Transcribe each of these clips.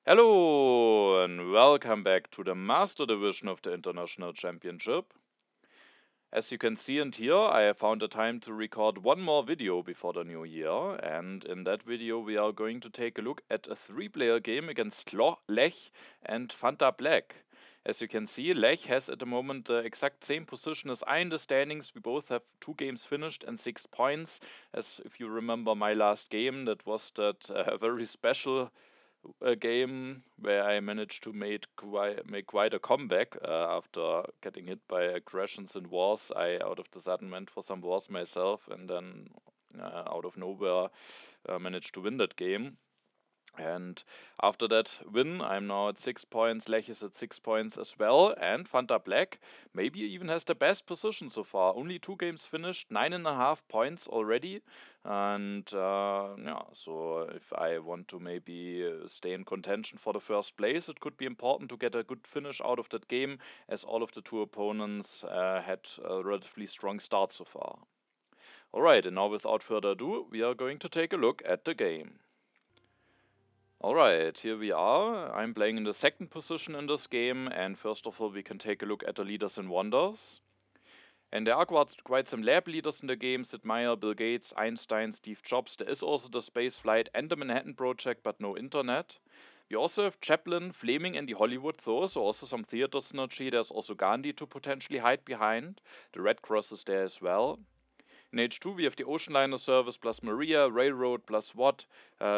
Hello and welcome back to the Master Division of the International Championship. As you can see and hear, I have found the time to record one more video before the new year, and in that video we are going to take a look at a three-player game against Lech and Vantablack. As you can see, Lech has at the moment the exact same position as I in the standings. We both have 2 games finished and 6 points. As if you remember my last game, that was that very special a game where I managed to make quite a comeback after getting hit by aggressions and wars. I out of the sudden went for some wars myself and then out of nowhere managed to win that game. And after that win, I'm now at 6 points. Lech is at 6 points as well. And Vantablack maybe even has the best position so far. Only 2 games finished, 9.5 points already. And yeah, so if I want to maybe stay in contention for the first place, it could be important to get a good finish out of that game, as all of the two opponents had a relatively strong start so far. Alright, and now without further ado, we are going to take a look at the game. Alright, here we are. I'm playing in the second position in this game, and first of all we can take a look at the leaders and wonders. And there are quite some lab leaders in the game: Sid Meier, Bill Gates, Einstein, Steve Jobs. There is also the space flight and the Manhattan Project, but no internet. We also have Chaplin, Fleming, and the Hollywood Thor, so also some theater synergy. There's also Gandhi to potentially hide behind. The Red Cross is there as well. In H2 we have the Ocean Liner Service plus Maria, Railroad plus Watt.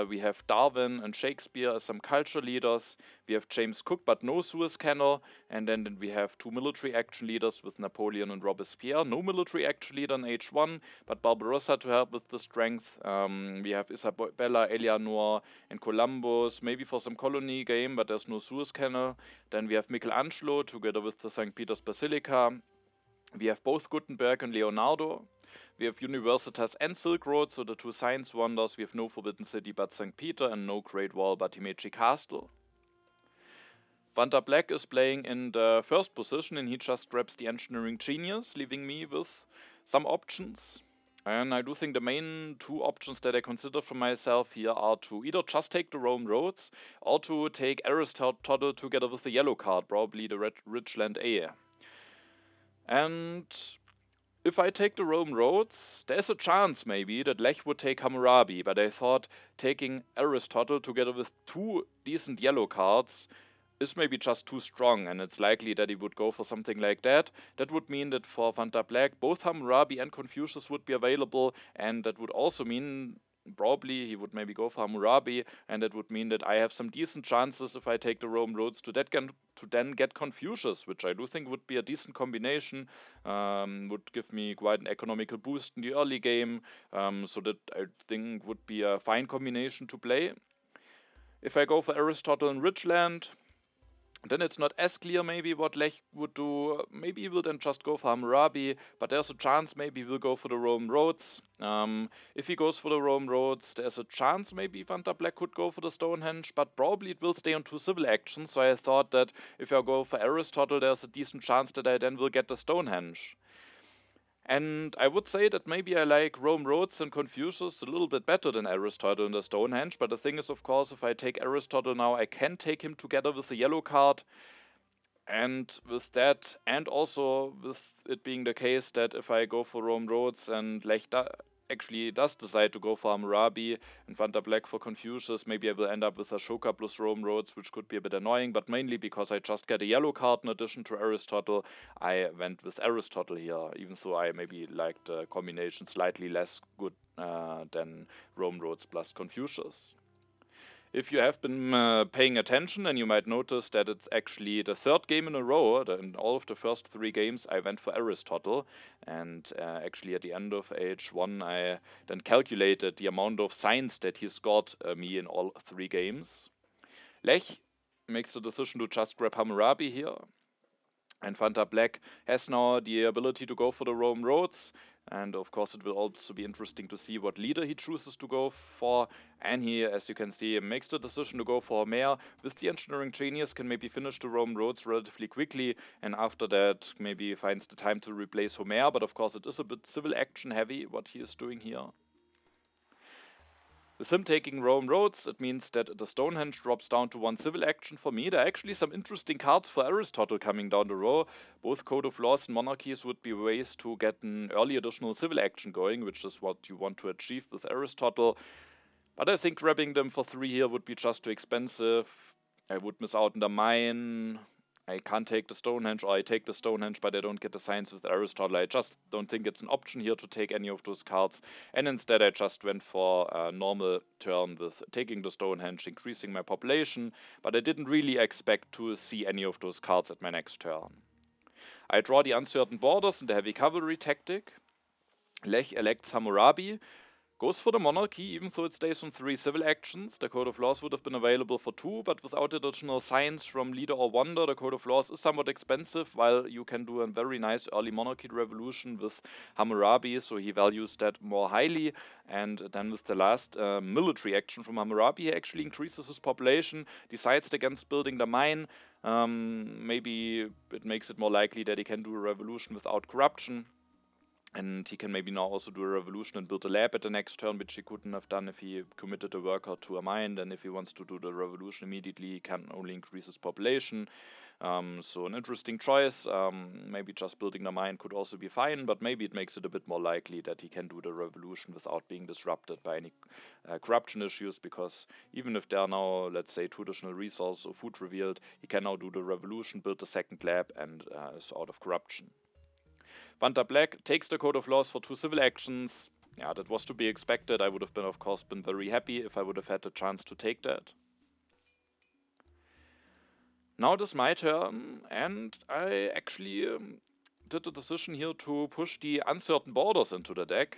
We have Darwin and Shakespeare as some culture leaders. We have James Cook but no Suez Canal. And then we have 2 military action leaders with Napoleon and Robespierre. No military action leader in H1, but Barbarossa to help with the strength. We have Isabella, Eleanor, and Columbus, maybe for some colony game, but there's no Suez Canal. Then we have Michelangelo together with the St. Peter's Basilica. We have both Gutenberg and Leonardo. We have Universitas and Silk Road, so the 2 science wonders. We have no Forbidden City but St. Peter, and no Great Wall but Himeji Castle. Vantablack is playing in the first position, and he just grabs the Engineering Genius, leaving me with some options. And I do think the main 2 options that I consider for myself here are to either just take the Rome roads, or to take Aristotle together with the yellow card, probably the Richland A. And if I take the Rome roads, there's a chance maybe that Lech would take Hammurabi, but I thought taking Aristotle together with 2 decent yellow cards is maybe just too strong, and it's likely that he would go for something like that. That would mean that for Vantablack, both Hammurabi and Confucius would be available, and that would also mean probably he would maybe go for Hammurabi, and that would mean that I have some decent chances if I take the Rome roads to then get Confucius, which I do think would be a decent combination. Would give me quite an economical boost in the early game, so that I think would be a fine combination to play. If I go for Aristotle and Richland, then it's not as clear maybe what Lech would do. Maybe he will then just go for Hammurabi, but there's a chance maybe he will go for the Rome roads. If he goes for the Rome roads, there's a chance maybe Vantablack could go for the Stonehenge, but probably it will stay on 2 civil actions. So I thought that if I go for Aristotle, there's a decent chance that I then will get the Stonehenge. And I would say that maybe I like Rome roads and Confucius a little bit better than Aristotle and the Stonehenge, but the thing is, of course, if I take Aristotle now, I can take him together with the yellow card, and with that, and also with it being the case that if I go for Rome roads and Lech actually does decide to go for Hammurabi and Vantablack for Confucius, maybe I will end up with Ashoka plus Rome roads, which could be a bit annoying, but mainly because I just get a yellow card in addition to Aristotle, I went with Aristotle here, even though I maybe liked the combination slightly less good than Rome roads plus Confucius. If you have been paying attention, then you might notice that it's actually the 3rd game in a row. In all of the first 3 games, I went for Aristotle, and actually at the end of H1, I then calculated the amount of science that he scored me in all 3 games. Lech makes the decision to just grab Hammurabi here, and Vantablack has now the ability to go for the Rome roads. And of course, it will also be interesting to see what leader he chooses to go for. And he, as you can see, makes the decision to go for Homer. With the Engineering Genius, can maybe finish the Rome roads relatively quickly, and after that, maybe finds the time to replace Homer. But of course, it is a bit civil action heavy what he is doing here. With him taking Rome roads, it means that the Stonehenge drops down to 1 civil action for me. There are actually some interesting cards for Aristotle coming down the row. Both Code of Laws and Monarchies would be ways to get an early additional civil action going, which is what you want to achieve with Aristotle. But I think grabbing them for 3 here would be just too expensive. I would miss out on the mine. I can't take the Stonehenge, or I take the Stonehenge, but I don't get the science with Aristotle. I just don't think it's an option here to take any of those cards. And instead I just went for a normal turn with taking the Stonehenge, increasing my population. But I didn't really expect to see any of those cards at my next turn. I draw the Uncertain Borders in the Heavy Cavalry tactic. Lech elects Hammurabi. Goes for the monarchy, even though it stays on 3 civil actions. The Code of Laws would have been available for 2, but without additional signs from Leader or Wonder, the Code of Laws is somewhat expensive, while you can do a very nice early monarchy revolution with Hammurabi, so he values that more highly. And then with the last military action from Hammurabi, he actually increases his population, decides against building the mine. Maybe it makes it more likely that he can do a revolution without corruption. And he can maybe now also do a revolution and build a lab at the next turn, which he couldn't have done if he committed a worker to a mine. And if he wants to do the revolution immediately, he can only increase his population. So an interesting choice. Maybe just building the mine could also be fine, but maybe it makes it a bit more likely that he can do the revolution without being disrupted by any corruption issues, because even if there are now, let's say, 2 additional resources or food revealed, he can now do the revolution, build a second lab, and is out of corruption. Vantablack takes the Code of Laws for 2 civil actions. Yeah, that was to be expected. I would have been, of course, been very happy if I would have had the chance to take that. Now it is my turn, and I actually did the decision here to push the Uncertain Borders into the deck.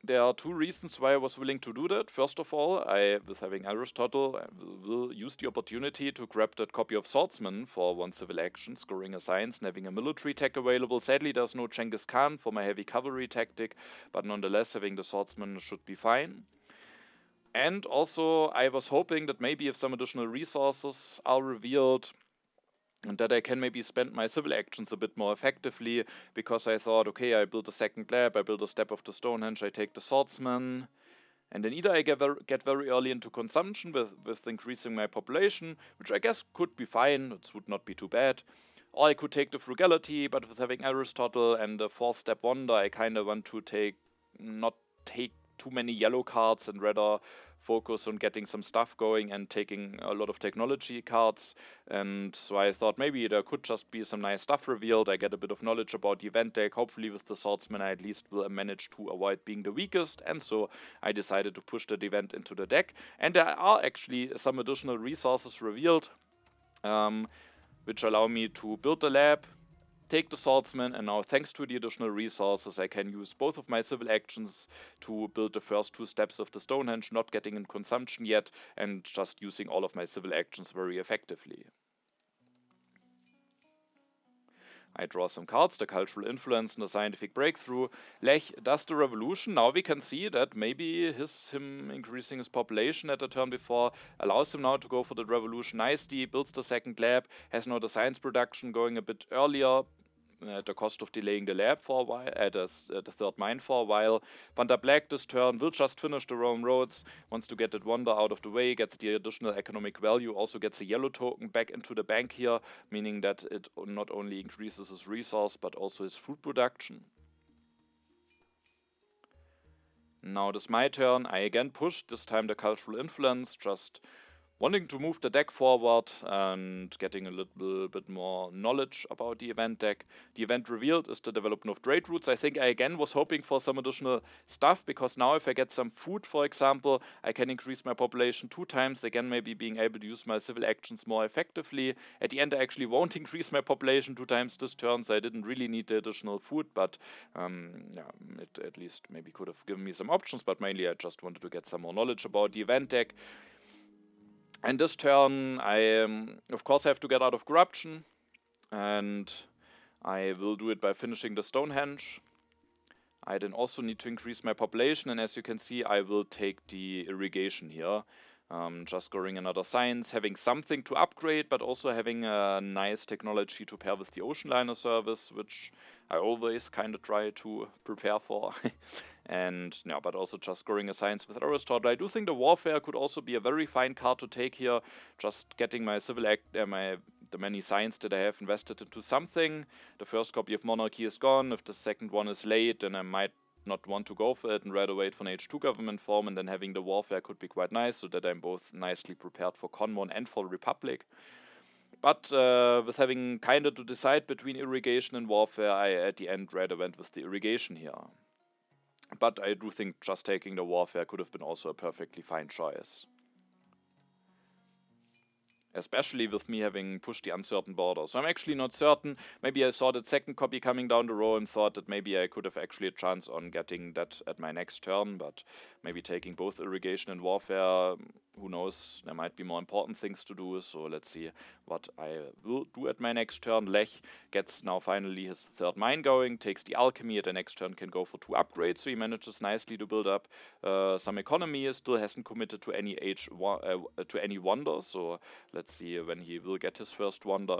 There are 2 reasons why I was willing to do that. First of all, with having Aristotle, I will use the opportunity to grab that copy of Swordsman for 1 civil action, scoring a science and having a military tech available. Sadly, there's no Genghis Khan for my heavy cavalry tactic, but nonetheless, having the Swordsman should be fine. And also, I was hoping that maybe if some additional resources are revealed, and that I can maybe spend my civil actions a bit more effectively, because I thought, okay, I build a second lab, I build a step of the Stonehenge, I take the Swordsman, and then either I get very early into consumption with increasing my population, which I guess could be fine, it would not be too bad, or I could take the Frugality, but with having Aristotle and the 4th step Wonder, I kind of want to not take too many yellow cards and rather focus on getting some stuff going and taking a lot of technology cards. And so I thought maybe there could just be some nice stuff revealed. I get a bit of knowledge about the event deck. Hopefully with the Swordsman I at least will manage to avoid being the weakest. And so I decided to push that event into the deck. And there are actually some additional resources revealed, which allow me to build the lab, take the Swordsman, and now thanks to the additional resources I can use both of my civil actions to build the first 2 steps of the Stonehenge, not getting in consumption yet, and just using all of my civil actions very effectively. I draw some cards, the Cultural Influence and the Scientific Breakthrough. Lech does the revolution. Now we can see that maybe him increasing his population at the turn before allows him now to go for the revolution nicely, builds the second lab, has now the science production going a bit earlier, at the cost of delaying the lab for a while, the 3rd mine for a while. Vantablack this turn will just finish the Rome roads, wants to get that Wonder out of the way, gets the additional economic value, also gets a yellow token back into the bank here, meaning that it not only increases his resource but also his food production. Now it is my turn. I again push, this time the Cultural Influence, just wanting to move the deck forward and getting a little bit more knowledge about the event deck. The event revealed is the development of trade routes. I think I again was hoping for some additional stuff, because now if I get some food, for example, I can increase my population 2 times, again maybe being able to use my civil actions more effectively. At the end I actually won't increase my population 2 times this turn, so I didn't really need the additional food, but yeah, it at least maybe could have given me some options, but mainly I just wanted to get some more knowledge about the event deck. And this turn, I of course have to get out of corruption, and I will do it by finishing the Stonehenge. I then also need to increase my population, and as you can see, I will take the irrigation here. Just scoring another science, having something to upgrade, but also having a nice technology to pair with the ocean liner service, which I always kind of try to prepare for. And yeah, but also just scoring a science with Aristotle. I do think the warfare could also be a very fine card to take here. Just getting my the many science that I have invested into something. The first copy of monarchy is gone. If the second one is late, then I might not want to go for it and rather wait for an H2 government form, and then having the warfare could be quite nice, so that I'm both nicely prepared for Conmon and for Republic. But with having kinda to decide between irrigation and warfare, I at the end rather went with the irrigation here. But I do think just taking the warfare could have been also a perfectly fine choice. Especially with me having pushed the uncertain border. So I'm actually not certain. Maybe I saw that second copy coming down the row and thought that maybe I could have actually a chance on getting that at my next turn, but maybe taking both irrigation and warfare, who knows, there might be more important things to do, so let's see what I will do at my next turn. Lech gets now finally his third mine going, takes the alchemy, at the next turn can go for 2 upgrades, so he manages nicely to build up some economy. He still hasn't committed to any wonder, so let's see when he will get his first wonder.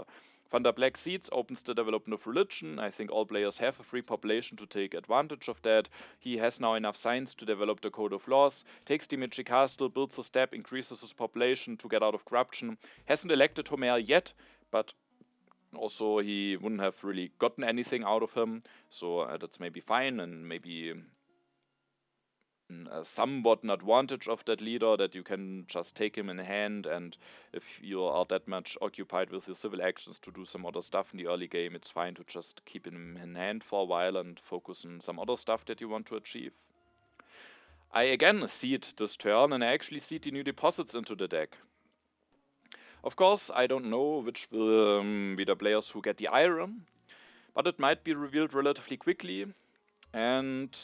Vantablack Seeds opens the development of religion. I think all players have a free population to take advantage of that. He has now enough science to develop the code of laws, takes the Magic Castle, builds a step, increases his population to get out of corruption. Hasn't elected Homer yet, but also he wouldn't have really gotten anything out of him, so that's maybe fine, and maybe somewhat an advantage of that leader, that you can just take him in hand, and if you are that much occupied with your civil actions to do some other stuff in the early game, it's fine to just keep him in hand for a while and focus on some other stuff that you want to achieve. I again seed this turn, and I actually seed the new deposits into the deck. Of course, I don't know which will be the players who get the iron, but it might be revealed relatively quickly, and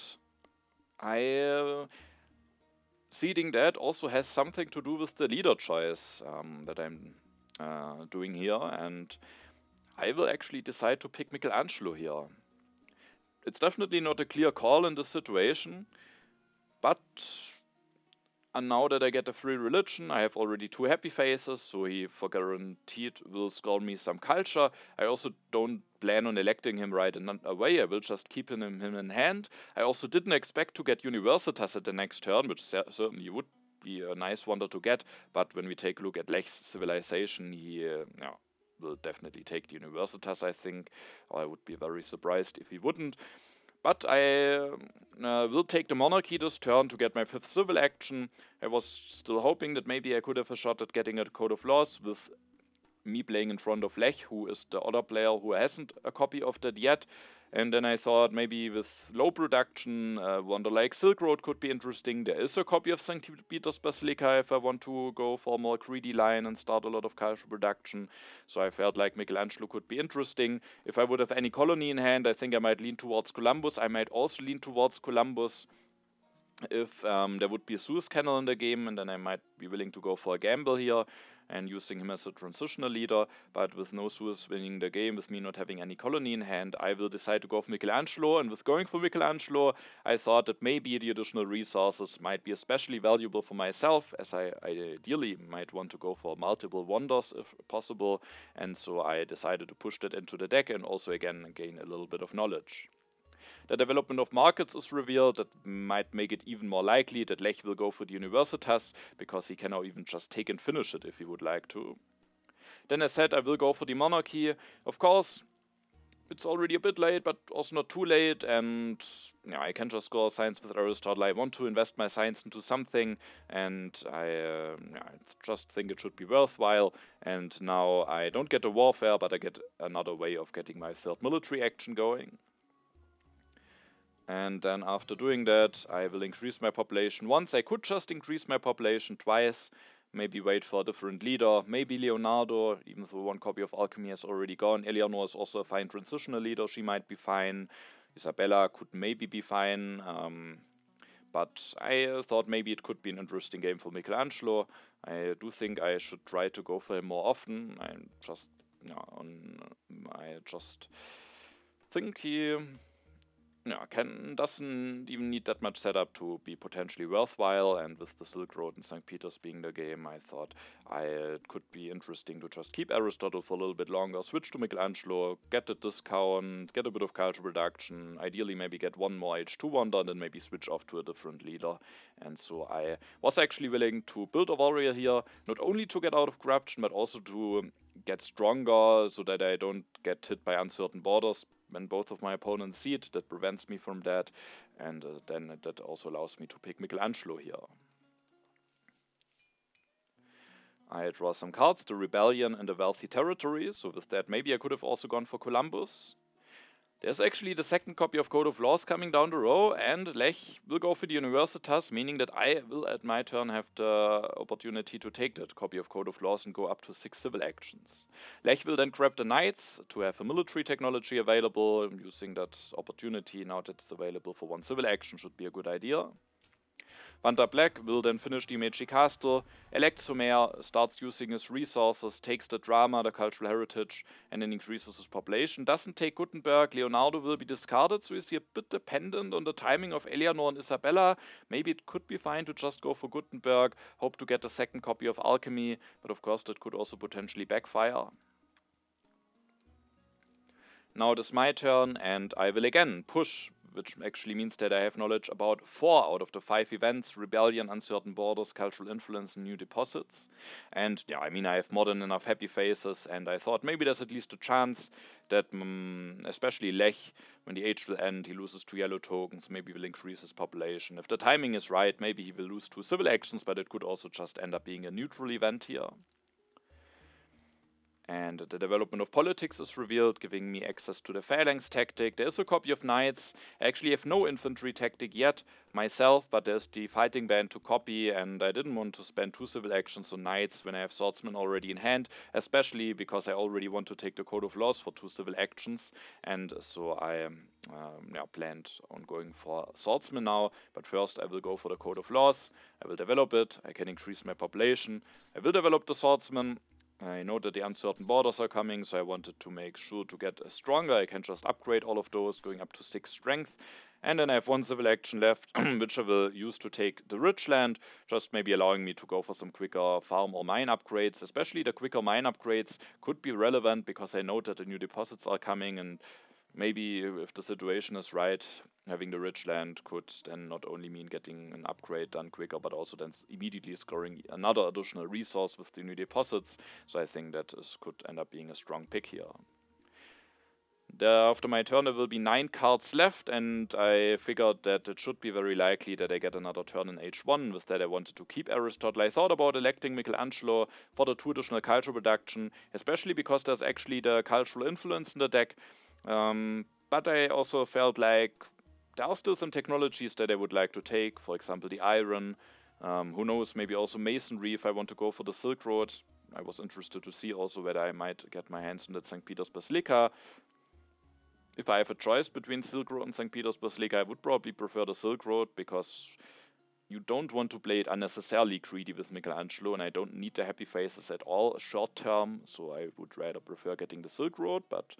seeding that also has something to do with the leader choice that I'm doing here, and I will actually decide to pick Michelangelo here. It's definitely not a clear call in this situation, but now that I get a free religion, I have already 2 happy faces, so he for guaranteed will score me some culture. I also don't plan on electing him right away, I will just keep him in hand. I also didn't expect to get Universitas at the next turn, which certainly would be a nice wonder to get, but when we take a look at Lech's civilization, he will definitely take the Universitas, I think. I would be very surprised if he wouldn't. But I will take the monarchy this turn to get my 5th civil action. I was still hoping that maybe I could have a shot at getting a code of laws with me playing in front of Lech, who is the other player who hasn't a copy of that yet. And then I thought maybe with low production, wonder like Silk Road could be interesting. There is a copy of St. Peter's Basilica if I want to go for a more greedy line and start a lot of cultural production. So I felt like Michelangelo could be interesting. If I would have any colony in hand, I think I might lean towards Columbus. I might also lean towards Columbus if there would be a Suez Canal in the game, and then I might be willing to go for a gamble here and using him as a transitional leader. But with no Suez winning the game, with me not having any colony in hand, I will decide to go for Michelangelo. And with going for Michelangelo, I thought that maybe the additional resources might be especially valuable for myself, as I ideally might want to go for multiple wonders if possible. And so I decided to push that into the deck and also again gain a little bit of knowledge. The development of markets is revealed. That might make it even more likely that Lech will go for the Universitas, because he can now even just take and finish it if he would like to. Then as said, I will go for the monarchy. Of course, it's already a bit late, but also not too late, and yeah, I can just score science with Aristotle. I want to invest my science into something, and I just think it should be worthwhile. And now I don't get a warfare, but I get another way of getting my 3rd military action going. And then after doing that, I will increase my population once. I could just increase my population twice, maybe wait for a different leader, maybe Leonardo, even though 1 copy of Alchemy has already gone. Eleanor is also a fine transitional leader, she might be fine. Isabella could maybe be fine, but I thought maybe it could be an interesting game for Michelangelo. I do think I should try to go for him more often. I just think he yeah, doesn't even need that much setup to be potentially worthwhile. And with the Silk Road and St. Peter's being the game, I thought it could be interesting to just keep Aristotle for a little bit longer, switch to Michelangelo, get the discount, get a bit of culture reduction, ideally maybe get one more H2 wonder, and then maybe switch off to a different leader. And so I was actually willing to build a warrior here, not only to get out of corruption, but also to get stronger so that I don't get hit by uncertain borders when both of my opponents see it. That prevents me from that, and then that also allows me to pick Michelangelo here. I draw some cards, the Rebellion and the Wealthy Territory, so with that maybe I could have also gone for Columbus. There's actually the second copy of Code of Laws coming down the row, and Lech will go for the Universitas, meaning that I will at my turn have the opportunity to take that copy of Code of Laws and go up to 6 civil actions. Lech will then grab the Knights to have a military technology available. Using that opportunity now that it's available for 1 civil action should be a good idea. Vantablack will then finish the Meiji Castle. Electromer starts using his resources, takes the drama, the cultural heritage, and then increases his population. Doesn't take Gutenberg. Leonardo will be discarded, so is he a bit dependent on the timing of Eleanor and Isabella. Maybe it could be fine to just go for Gutenberg, hope to get a second copy of Alchemy, but of course that could also potentially backfire. Now it is my turn, and I will again push, which actually means that I have knowledge about 4 out of the 5 events: Rebellion, Uncertain Borders, Cultural Influence, and New Deposits. And yeah, I mean, I have more than enough happy faces, and I thought maybe there's at least a chance that, especially Lech, when the age will end, he loses 2 yellow tokens, maybe will increase his population. If the timing is right, maybe he will lose 2 civil actions, but it could also just end up being a neutral event here. And the development of politics is revealed, giving me access to the phalanx tactic. There is a copy of knights. I actually have no infantry tactic yet myself, but there's the fighting band to copy, and I didn't want to spend 2 civil actions on knights when I have swordsmen already in hand, especially because I already want to take the Code of Laws for 2 civil actions, and so I planned on going for swordsmen now. But first I will go for the Code of Laws. I will develop it. I can increase my population. I will develop the swordsman. I know that the uncertain borders are coming, so I wanted to make sure to get stronger. I can just upgrade all of those, going up to 6 strength. And then I have 1 civil action left, which I will use to take the rich land, just maybe allowing me to go for some quicker farm or mine upgrades. Especially the quicker mine upgrades could be relevant because I know that the new deposits are coming, and maybe if the situation is right, having the rich land could then not only mean getting an upgrade done quicker, but also then immediately scoring another additional resource with the new deposits. So I think that this could end up being a strong pick here. After my turn there will be 9 cards left, and I figured that it should be very likely that I get another turn in H1. With that I wanted to keep Aristotle. I thought about electing Michelangelo for the 2 additional culture reduction, especially because there's actually the cultural influence in the deck. But I also felt like there are still some technologies that I would like to take, for example the iron, who knows, maybe also masonry if I want to go for the Silk Road. I was interested to see also whether I might get my hands on the St. Peter's Basilica. If I have a choice between Silk Road and St. Peter's Basilica, I would probably prefer the Silk Road, because you don't want to play it unnecessarily greedy with Michelangelo, and I don't need the happy faces at all short term, so I would rather prefer getting the Silk Road, but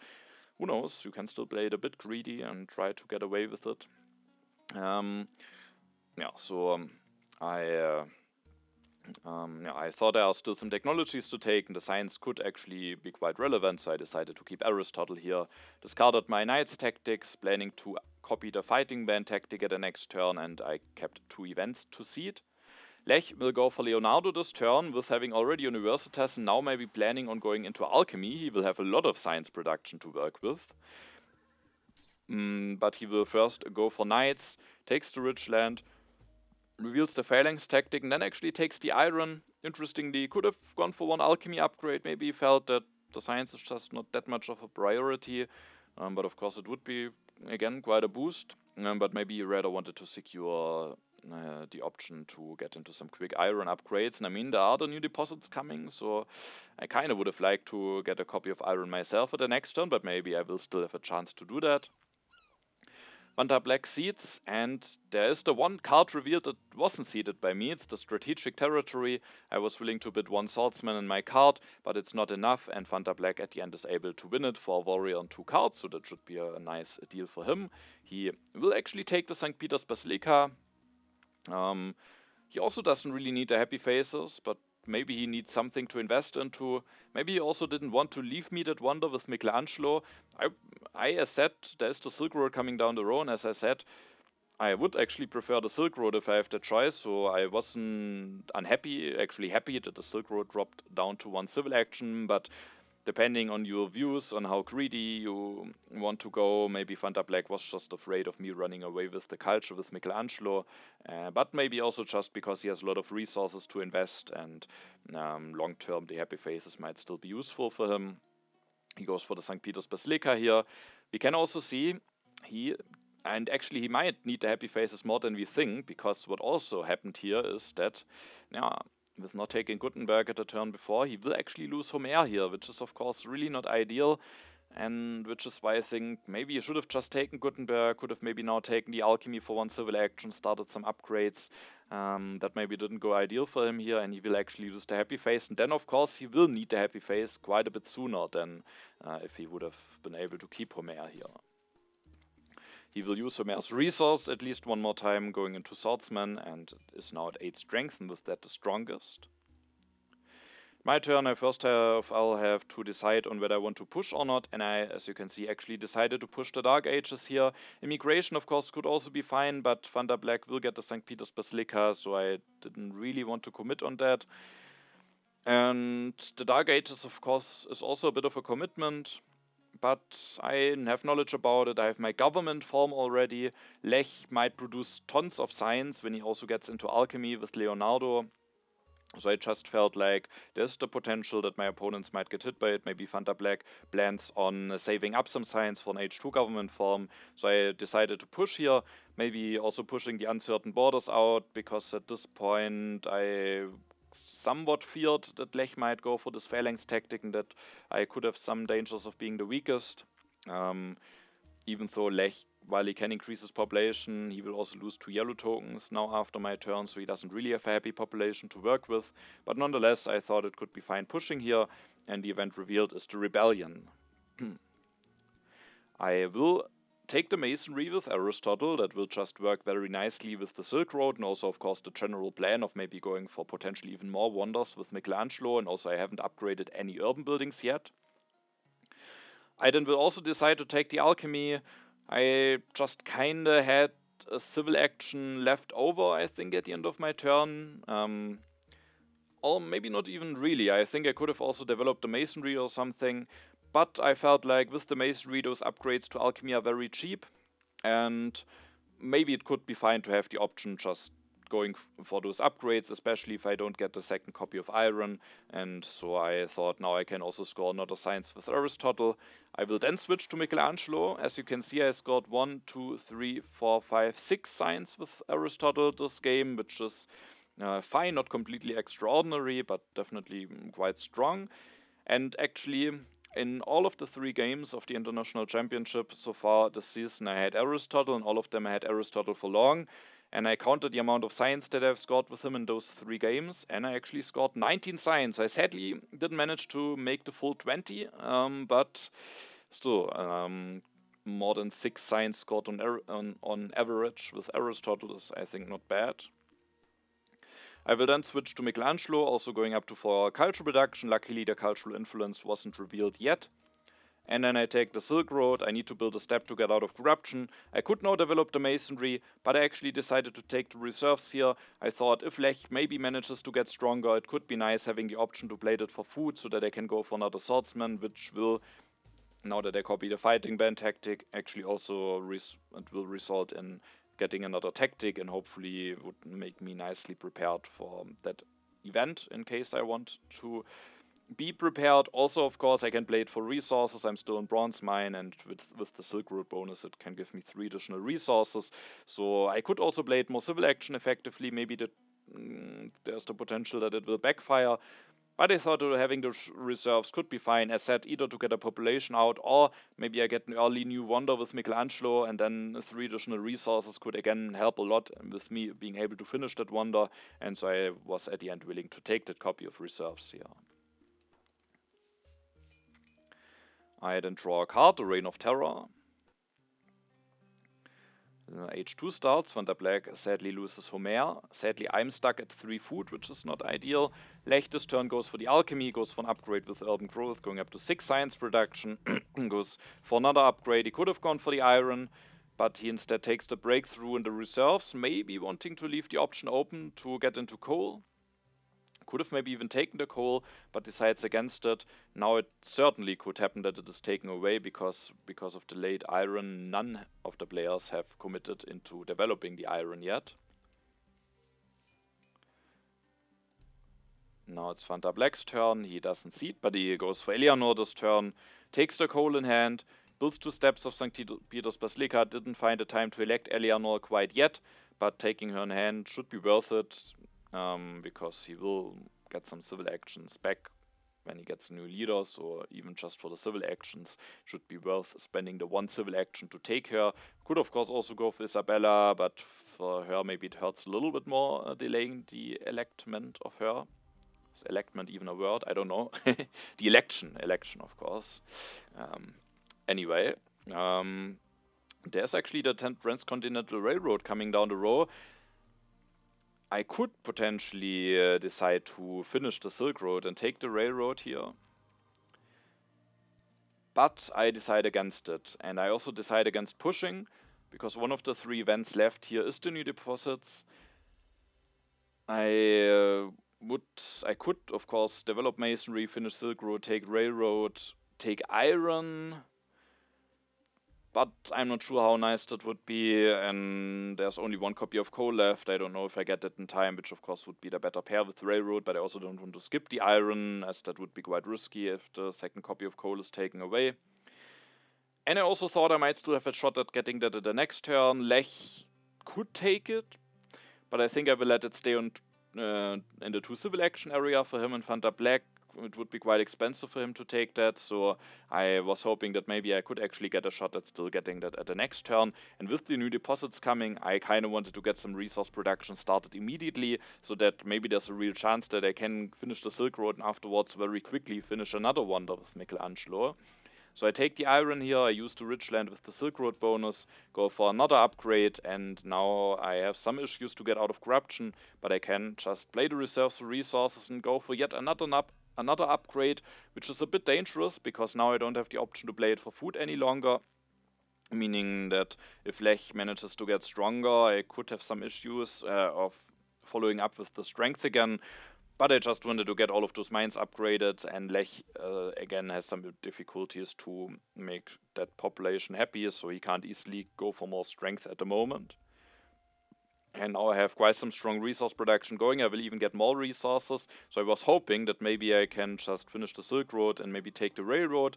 who knows, you can still play it a bit greedy and try to get away with it. I thought there are still some technologies to take, and the science could actually be quite relevant, so I decided to keep Aristotle here. Discarded my Knights tactics, planning to copy the fighting band tactic at the next turn, and I kept 2 events to seed. Lech will go for Leonardo this turn, with having already Universitas and now maybe planning on going into Alchemy. He will have a lot of science production to work with. But he will first go for Knights, takes the rich land, reveals the phalanx tactic, and then actually takes the iron. Interestingly, could have gone for 1 alchemy upgrade. Maybe he felt that the science is just not that much of a priority, but of course it would be again quite a boost. But maybe he rather wanted to secure the option to get into some quick iron upgrades. And I mean, there are the new deposits coming, so I kind of would have liked to get a copy of iron myself at the next turn, but maybe I will still have a chance to do that. Vantablack seeds, and there is the one card revealed that wasn't seeded by me. It's the strategic territory. I was willing to bid one swordsman in my card, but it's not enough, and Vantablack at the end is able to win it for a warrior and 2 cards, so that should be a nice deal for him. He will actually take the St. Peter's Basilica. He also doesn't really need the Happy Faces, but maybe he needs something to invest into. Maybe he also didn't want to leave me that wonder with Michelangelo. As said, there's the Silk Road coming down the road, and as I said, I would actually prefer the Silk Road if I have the choice, so I wasn't unhappy, actually happy that the Silk Road dropped down to 1 civil action, but depending on your views on how greedy you want to go, maybe Vantablack was just afraid of me running away with the culture with Michelangelo, but maybe also just because he has a lot of resources to invest, and long term the Happy Faces might still be useful for him. He goes for the St. Peter's Basilica here. We can also see he might need the Happy Faces more than we think, because what also happened here is that, yeah, with not taking Gutenberg at the turn before, he will actually lose Homer here, which is of course really not ideal, and which is why I think maybe he should have just taken Gutenberg, could have maybe now taken the Alchemy for 1 civil action, started some upgrades. That maybe didn't go ideal for him here, and he will actually lose the Happy Face, and then of course he will need the Happy Face quite a bit sooner than if he would have been able to keep Homer here. He will use Homer's resource at least one more time, going into Swordsman, and is now at 8 strength, and with that the strongest. My turn, I'll have to decide on whether I want to push or not, and I, as you can see, actually decided to push the Dark Ages here. Immigration, of course, could also be fine, but Vantablack will get the St. Peter's Basilica, so I didn't really want to commit on that. And the Dark Ages, of course, is also a bit of a commitment, but I have knowledge about it. I have my government form already. Lech might produce tons of science when he also gets into alchemy with Leonardo. So I just felt like there's the potential that my opponents might get hit by it. Maybe Vantablack plans on saving up some science for an H2 government form. So I decided to push here. Maybe also pushing the uncertain borders out, because at this point I somewhat feared that Lech might go for this phalanx tactic and that I could have some dangers of being the weakest. Even though Lech, while he can increase his population, he will also lose 2 yellow tokens now after my turn, so he doesn't really have a happy population to work with. But nonetheless, I thought it could be fine pushing here, and the event revealed is the Rebellion. I will take the Masonry with Aristotle. That will just work very nicely with the Silk Road, and also of course the general plan of maybe going for potentially even more wonders with Michelangelo, and also I haven't upgraded any urban buildings yet. I then will also decide to take the Alchemy. I just kinda had a civil action left over, I think, at the end of my turn. Or maybe not even really. I think I could have also developed the Masonry or something, but I felt like with the Masonry those upgrades to Alchemy are very cheap, and maybe it could be fine to have the option just going for those upgrades, especially if I don't get the second copy of Iron, and so I thought now I can also score another science with Aristotle. I will then switch to Michelangelo. As you can see, I scored 1, 2, 3, 4, 5, 6 science with Aristotle this game, which is fine, not completely extraordinary, but definitely quite strong. And actually, in all of the 3 games of the International Championship so far this season, I had Aristotle, and all of them I had Aristotle for long. And I counted the amount of science that I've scored with him in those 3 games, and I actually scored 19 science. I sadly didn't manage to make the full 20, but still, more than 6 science scored on average with Aristotle is, I think, not bad. I will then switch to Michelangelo, also going up to 4 cultural production. Luckily, the cultural influence wasn't revealed yet. And then I take the Silk Road. I need to build a step to get out of corruption. I could now develop the Masonry, but I actually decided to take the reserves here. I thought if Lech maybe manages to get stronger, it could be nice having the option to blade it for food so that I can go for another swordsman, which will, now that I copy the fighting band tactic, actually also it will result in getting another tactic, and hopefully would make me nicely prepared for that event in case I want to be prepared. Also, of course, I can blade for resources. I'm still in Bronze Mine, and with the Silk Road bonus, it can give me 3 additional resources. So I could also blade more civil action effectively. Maybe there's the potential that it will backfire. But I thought having the reserves could be fine, as said, either to get a population out, or maybe I get an early new wonder with Michelangelo, and then 3 additional resources could again help a lot with me being able to finish that wonder, and so I was at the end willing to take that copy of reserves here. I then draw a card, the Reign of Terror. H2 starts, Vantablack sadly loses Homer. Sadly, I'm stuck at 3 food, which is not ideal. Lech this turn goes for the Alchemy, goes for an upgrade with Urban Growth, going up to 6 Science Production. Goes for another upgrade. He could have gone for the Iron, but he instead takes the Breakthrough in the reserves, maybe wanting to leave the option open to get into Coal. Could have maybe even taken the Coal, but decides against it. Now it certainly could happen that it is taken away, because of the late Iron, none of the players have committed into developing the Iron yet. Now it's Vantablack's turn. He doesn't see it, but he goes for Eleanor this turn. Takes the Coal in hand, builds 2 steps of St. Peter's Basilica. Didn't find a time to elect Eleanor quite yet, but taking her in hand should be worth it. Because he will get some civil actions back when he gets new leaders, or even just for the civil actions, should be worth spending the 1 civil action to take her. Could of course also go for Isabella, but for her maybe it hurts a little bit more delaying the electment of her. Is electment even a word? I don't know. The election of course. Anyway, there's actually the 10th Transcontinental Railroad coming down the road. I could potentially decide to finish the Silk Road and take the railroad here. But I decide against it. And I also decide against pushing, because one of the 3 events left here is the new deposits. I could, of course, develop Masonry, finish Silk Road, take Railroad, take Iron. But I'm not sure how nice that would be, and there's only 1 copy of Coal left. I don't know if I get it in time, which of course would be the better pair with Railroad, but I also don't want to skip the Iron, as that would be quite risky if the 2nd copy of Coal is taken away. And I also thought I might still have a shot at getting that at the next turn. Lech could take it, but I think I will let it stay on in the 2 civil action area for him and Vantablack. It would be quite expensive for him to take that, so I was hoping that maybe I could actually get a shot at still getting that at the next turn. And with the new deposits coming, I kind of wanted to get some resource production started immediately, so that maybe there's a real chance that I can finish the Silk Road and afterwards very quickly finish another wonder with Michelangelo. So I take the Iron here, I use the Ridgeland with the Silk Road bonus, go for another upgrade, and now I have some issues to get out of corruption, but I can just play the reserves for resources and go for yet another upgrade, which is a bit dangerous, because now I don't have the option to play it for food any longer, meaning that if Lech manages to get stronger, I could have some issues of following up with the strength again. But I just wanted to get all of those mines upgraded, and Lech again has some difficulties to make that population happy, so he can't easily go for more strength at the moment. And now I have quite some strong resource production going. I will even get more resources, so I was hoping that maybe I can just finish the Silk Road and maybe take the Railroad.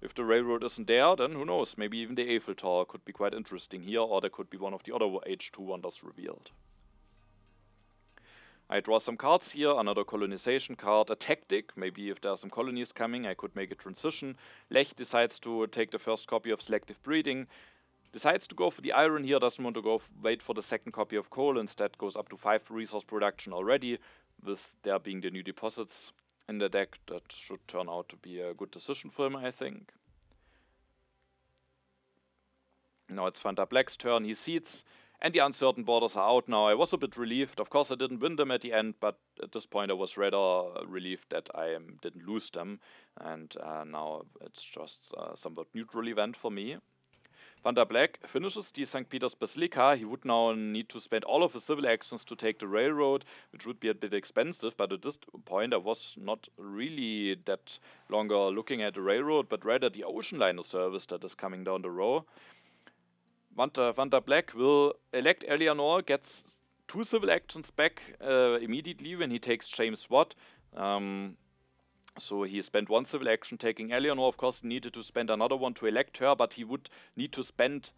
If the Railroad isn't there, then who knows, maybe even the Eiffel Tower could be quite interesting here, or there could be one of the other H2 wonders revealed. I draw some cards here, another colonization card, a tactic, maybe if there are some colonies coming I could make a transition. Lech decides to take the 1st copy of Selective Breeding, decides to go for the Iron here, doesn't want to wait for the 2nd copy of Coal, instead goes up to 5 resource production already, with there being the new deposits in the deck. That should turn out to be a good decision for him, I think. Now it's Vantablack's turn, he seeds. And the uncertain borders are out now. I was a bit relieved. Of course, I didn't win them at the end, but at this point I was rather relieved that I didn't lose them. And now it's just a somewhat neutral event for me. Vantablack finishes the St. Peter's Basilica. He would now need to spend all of his civil actions to take the railroad, which would be a bit expensive, but at this point I was not really that longer looking at the railroad, but rather the ocean liner service that is coming down the road. Vantablack will elect Eleanor, gets 2 civil actions back immediately when he takes James Watt. So he spent 1 civil action taking Eleanor. Of course, he needed to spend another one to elect her, but he would need to spend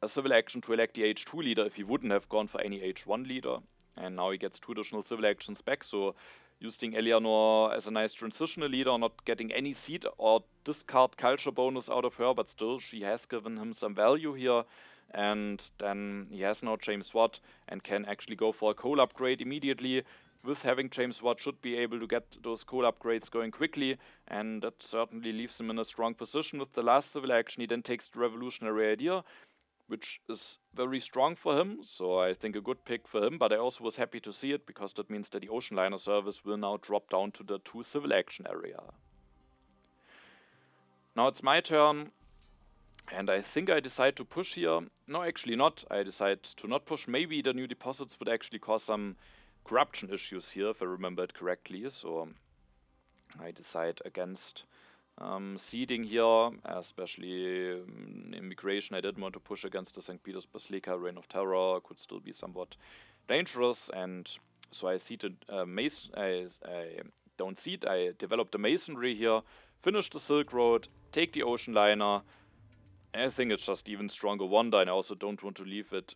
a civil action to elect the H2 leader if he wouldn't have gone for any H1 leader. And now he gets 2 additional civil actions back, so using Eleanor as a nice transitional leader, not getting any seed or discard culture bonus out of her, but still she has given him some value here. And then he has now James Watt and can actually go for a coal upgrade immediately. With having James Watt, should be able to get those coal upgrades going quickly, and that certainly leaves him in a strong position. With the last civil action, he then takes the revolutionary idea, which is very strong for him, so I think a good pick for him, but I also was happy to see it, because that means that the ocean liner service will now drop down to the 2 civil action area. Now it's my turn, and I think I decide to push here. No, actually not. I decide to not push. Maybe the new deposits would actually cause some corruption issues here, if I remember it correctly, so I decide against seeding here, especially immigration. I didn't want to push against the St. Peter's Basilica. Reign of Terror could still be somewhat dangerous, and so I seeded I don't seed, I develop the masonry here, finish the Silk Road, take the ocean liner. I think it's just even stronger wonder, and I also don't want to leave it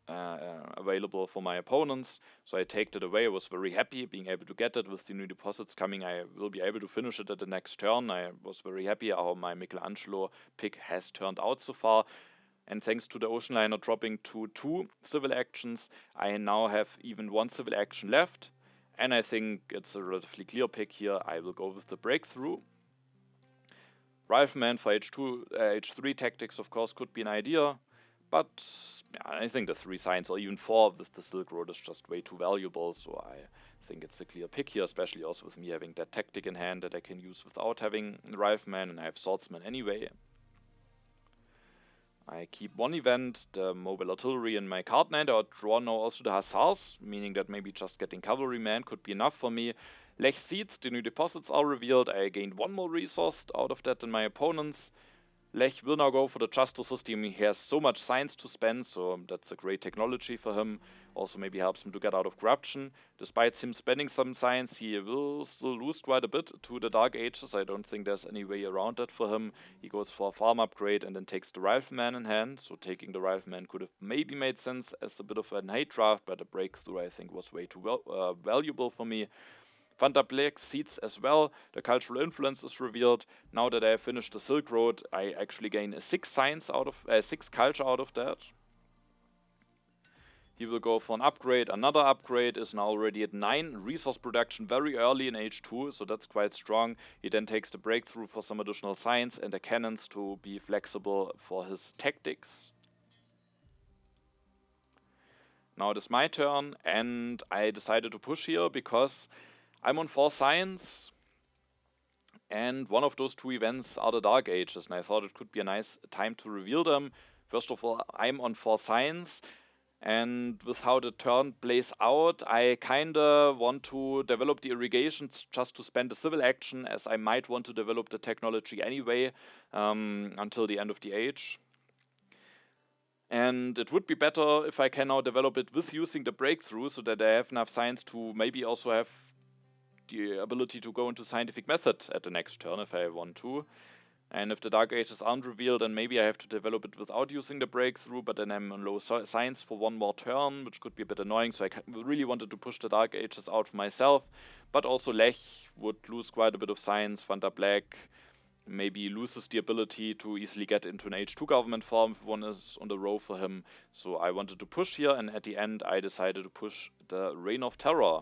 available for my opponents, so I take it away. I was very happy being able to get it. With the new deposits coming, I will be able to finish it at the next turn. I was very happy how my Michelangelo pick has turned out so far, and thanks to the ocean liner dropping to 2 civil actions, I now have even 1 civil action left, and I think it's a relatively clear pick here. I will go with the breakthrough. Rifleman for H3 tactics, of course, could be an idea, but I think the 3 signs, or even 4 with the Silk Road, is just way too valuable, so I think it's a clear pick here, especially also with me having that tactic in hand that I can use without having Rifleman, and I have Swordsman anyway. I keep 1 event, the mobile artillery, in my card hand. I draw now also the Hussars, meaning that maybe just getting cavalryman could be enough for me. Lech seeds, the new deposits are revealed. I gained 1 more resource out of that than my opponents. Lech will now go for the Justice system. He has so much science to spend, so that's a great technology for him. Also maybe helps him to get out of corruption. Despite him spending some science, he will still lose quite a bit to the Dark Ages. I don't think there's any way around that for him. He goes for a farm upgrade and then takes the Rifleman in hand, so taking the Rifleman could have maybe made sense as a bit of an hate draft, but a breakthrough I think was way too valuable for me. Vantablack seeds as well. The cultural influence is revealed. Now that I have finished the Silk Road, I actually gain 6 science out of 6 culture out of that. He will go for an upgrade. Another upgrade is now already at 9 resource production very early in H2, so that's quite strong. He then takes the breakthrough for some additional science and the cannons to be flexible for his tactics. Now it is my turn, and I decided to push here because I'm on 4 science, and one of those 2 events are the Dark Ages, and I thought it could be a nice time to reveal them. First of all, I'm on 4 science, and with how the turn plays out, I kinda want to develop the irrigations just to spend a civil action, as I might want to develop the technology anyway until the end of the age. And it would be better if I can now develop it with using the breakthrough, so that I have enough science to maybe also have the ability to go into scientific method at the next turn if I want to. And if the Dark Ages aren't revealed, then maybe I have to develop it without using the breakthrough, but then I'm on low science for 1 more turn, which could be a bit annoying, so I really wanted to push the Dark Ages out for myself. But also Lech would lose quite a bit of science. Vantablack maybe loses the ability to easily get into an H2 government form if 1 is on the row for him. So I wanted to push here, and at the end I decided to push the Reign of Terror.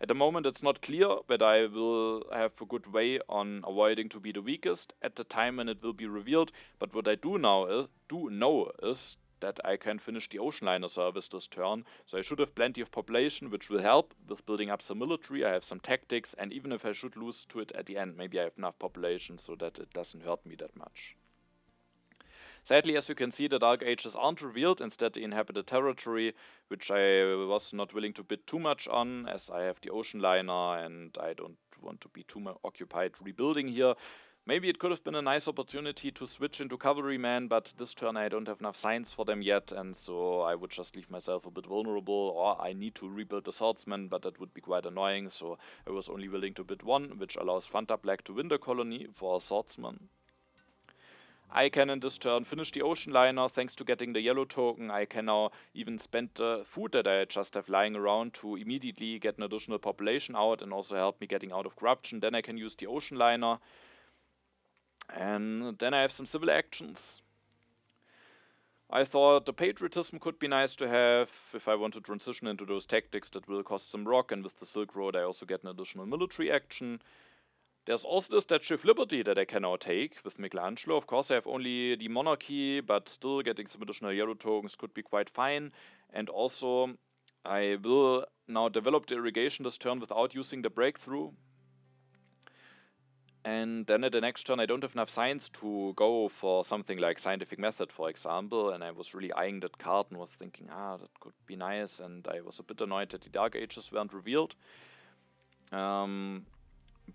At the moment it's not clear, but I will have a good way on avoiding to be the weakest at the time when it will be revealed. But what I do know is that I can finish the ocean liner service this turn, so I should have plenty of population, which will help with building up some military. I have some tactics, and even if I should lose to it at the end, maybe I have enough population so that it doesn't hurt me that much. Sadly, as you can see, the Dark Ages aren't revealed, instead the inhabited territory, which I was not willing to bid too much on, as I have the ocean liner and I don't want to be too occupied rebuilding here. Maybe it could have been a nice opportunity to switch into cavalryman, but this turn I don't have enough science for them yet, and so I would just leave myself a bit vulnerable, or I need to rebuild the swordsman, but that would be quite annoying, so I was only willing to bid 1, which allows Vantablack to win the colony for a swordsman. I can in this turn finish the ocean liner. Thanks to getting the yellow token, I can now even spend the food that I just have lying around to immediately get an additional population out and also help me getting out of corruption. Then I can use the ocean liner. And then I have some civil actions. I thought the patriotism could be nice to have if I want to transition into those tactics that will cost some rock, and with the Silk Road I also get an additional military action. There's also the Statue of Liberty that I can now take with Michelangelo. Of course I have only the monarchy, but still getting some additional yellow tokens could be quite fine. And also I will now develop the irrigation this turn without using the breakthrough. And then at the next turn I don't have enough science to go for something like scientific method, for example, and I was really eyeing that card and was thinking, that could be nice, and I was a bit annoyed that the Dark Ages weren't revealed.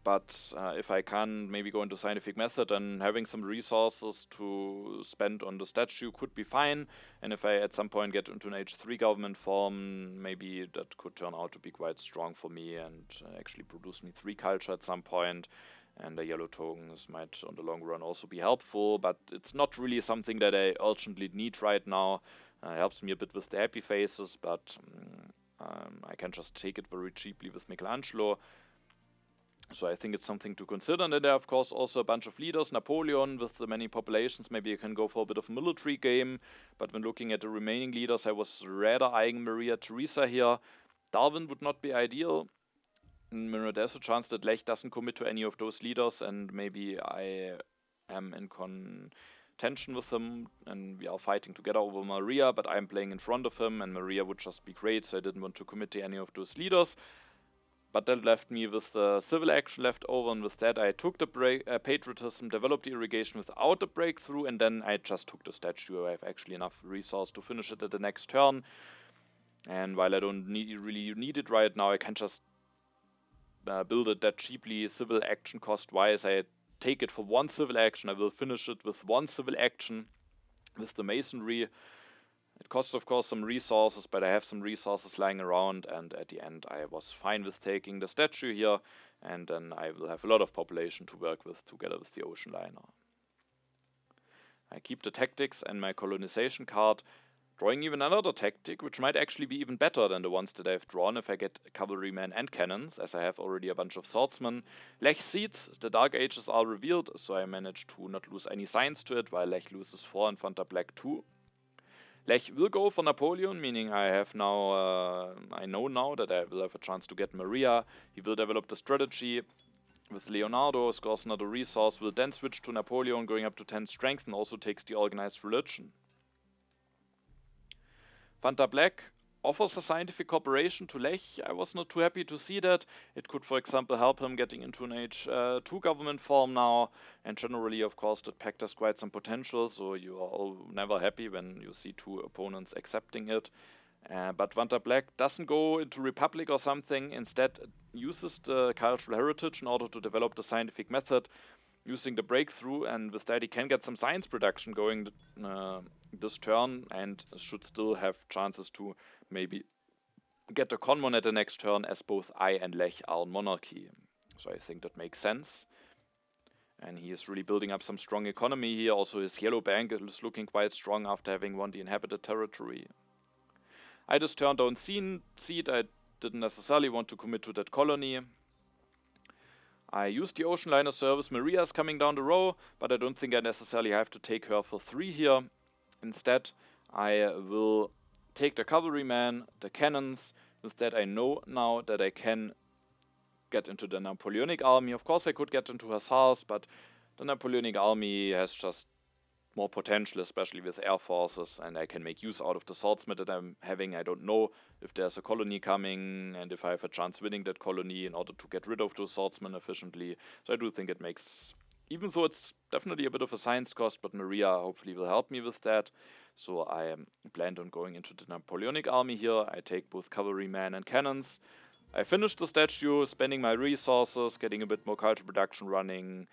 But if I can maybe go into scientific method, and having some resources to spend on the statue could be fine, and if I at some point get into an H3 government form, maybe that could turn out to be quite strong for me and actually produce me 3 culture at some point. And the yellow tokens might on the long run also be helpful, but it's not really something that I urgently need right now. Helps me a bit with the happy faces, but I can just take it very cheaply with Michelangelo. So I think it's something to consider. And then there are of course also a bunch of leaders. Napoleon with the many populations, maybe I can go for a bit of a military game. But when looking at the remaining leaders, I was rather eyeing Maria Theresa here. Darwin would not be ideal. There's a chance that Lech doesn't commit to any of those leaders, and maybe I am in contention with him and we are fighting together over Maria, but I'm playing in front of him and Maria would just be great, so I didn't want to commit to any of those leaders. But that left me with the civil action left over, and with that I took the patriotism, developed the irrigation without the breakthrough, and then I just took the statue. I have actually enough resource to finish it at the next turn. And while I don't really need it right now, I can just build it that cheaply, civil action cost wise. I take it for 1 civil action. I will finish it with 1 civil action with the masonry. It costs of course some resources, but I have some resources lying around, and at the end I was fine with taking the statue here, and then I will have a lot of population to work with together with the ocean liner. I keep the tactics and my colonization card, drawing even another tactic, which might actually be even better than the ones that I've drawn if I get cavalrymen and cannons, as I have already a bunch of swordsmen. Lech Seeds, the Dark Ages are revealed, so I managed to not lose any science to it, while Lech loses 4 and Vantablack 2. Lech will go for Napoleon, meaning I have now, I know now that I will have a chance to get Maria. He will develop the strategy with Leonardo, scores another resource, will then switch to Napoleon, going up to 10 strength, and also takes the organized religion. Vantablack offers a scientific cooperation to Lech. I was not too happy to see that. It could, for example, help him getting into an H2 government form now. And generally, of course, that pact has quite some potential, so you are all never happy when you see 2 opponents accepting it. But Vantablack doesn't go into Republic or something. Instead, it uses the cultural heritage in order to develop the scientific method, using the breakthrough, and with that he can get some science production going this turn, and should still have chances to maybe get a conmon at the next turn, as both I and Lech are on monarchy. So I think that makes sense. And he is really building up some strong economy here. Also his yellow bank is looking quite strong after having won the inhabited territory. I this turn don't see it. I didn't necessarily want to commit to that colony. I used the ocean liner service. Maria is coming down the row, but I don't think I necessarily have to take her for 3 here. Instead, I will take the cavalryman, the cannons. With that, I know now that I can get into the Napoleonic army. Of course, I could get into Hussars, but the Napoleonic army has just more potential, especially with air forces, and I can make use out of the swordsmith that I'm having. I don't know if there's a colony coming, and if I have a chance winning that colony in order to get rid of those swordsmen efficiently. So I do think it makes, even though it's definitely a bit of a science cost, but Maria hopefully will help me with that. So I planned on going into the Napoleonic army here. I take both cavalrymen and cannons. I finished the statue, spending my resources, getting a bit more culture production running,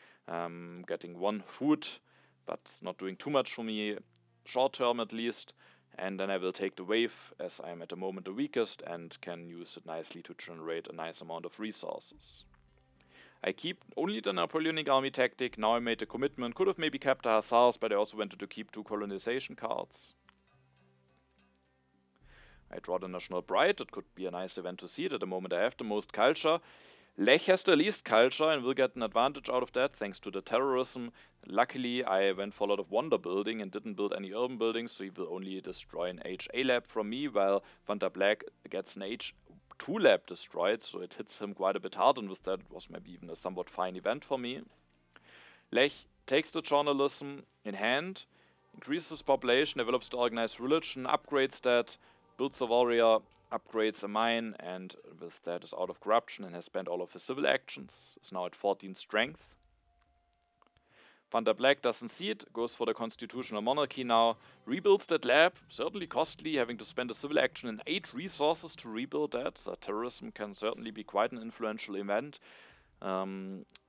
getting 1 food, but not doing too much for me, short term at least. And then I will take the wave, as I am at the moment the weakest, and can use it nicely to generate a nice amount of resources. I keep only the Napoleonic army tactic. Now I made a commitment. Could have maybe kept the Hussars, but I also wanted to keep 2 colonization cards. I draw the National Pride. It could be a nice event to see it. At the moment I have the most culture. Lech has the least culture and will get an advantage out of that thanks to the terrorism. Luckily, I went for a lot of wonder building and didn't build any urban buildings, so he will only destroy an HA lab from me, while Vantablack gets an H2 lab destroyed, so it hits him quite a bit hard, and with that it was maybe even a somewhat fine event for me. Lech takes the journalism in hand, increases his population, develops the organized religion, upgrades that, builds a warrior, upgrades a mine, and with that is out of corruption and has spent all of his civil actions. Is now at 14 strength. Vantablack doesn't see it, goes for the constitutional monarchy now, rebuilds that lab, certainly costly, having to spend a civil action and 8 resources to rebuild that. So terrorism can certainly be quite an influential event.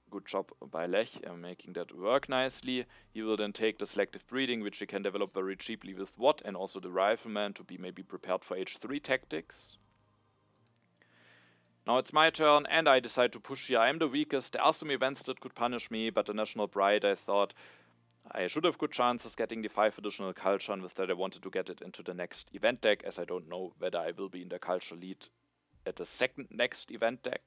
Good job by Lech making that work nicely. He will then take the selective breeding, which he can develop very cheaply with Watt, and also the rifleman to be maybe prepared for H3 tactics. Now it's my turn, and I decide to push here. I am the weakest. There are some events that could punish me, but the National Pride, I thought I should have good chances getting the 5 additional culture, and with that I wanted to get it into the next event deck, as I don't know whether I will be in the culture lead at the second next event deck.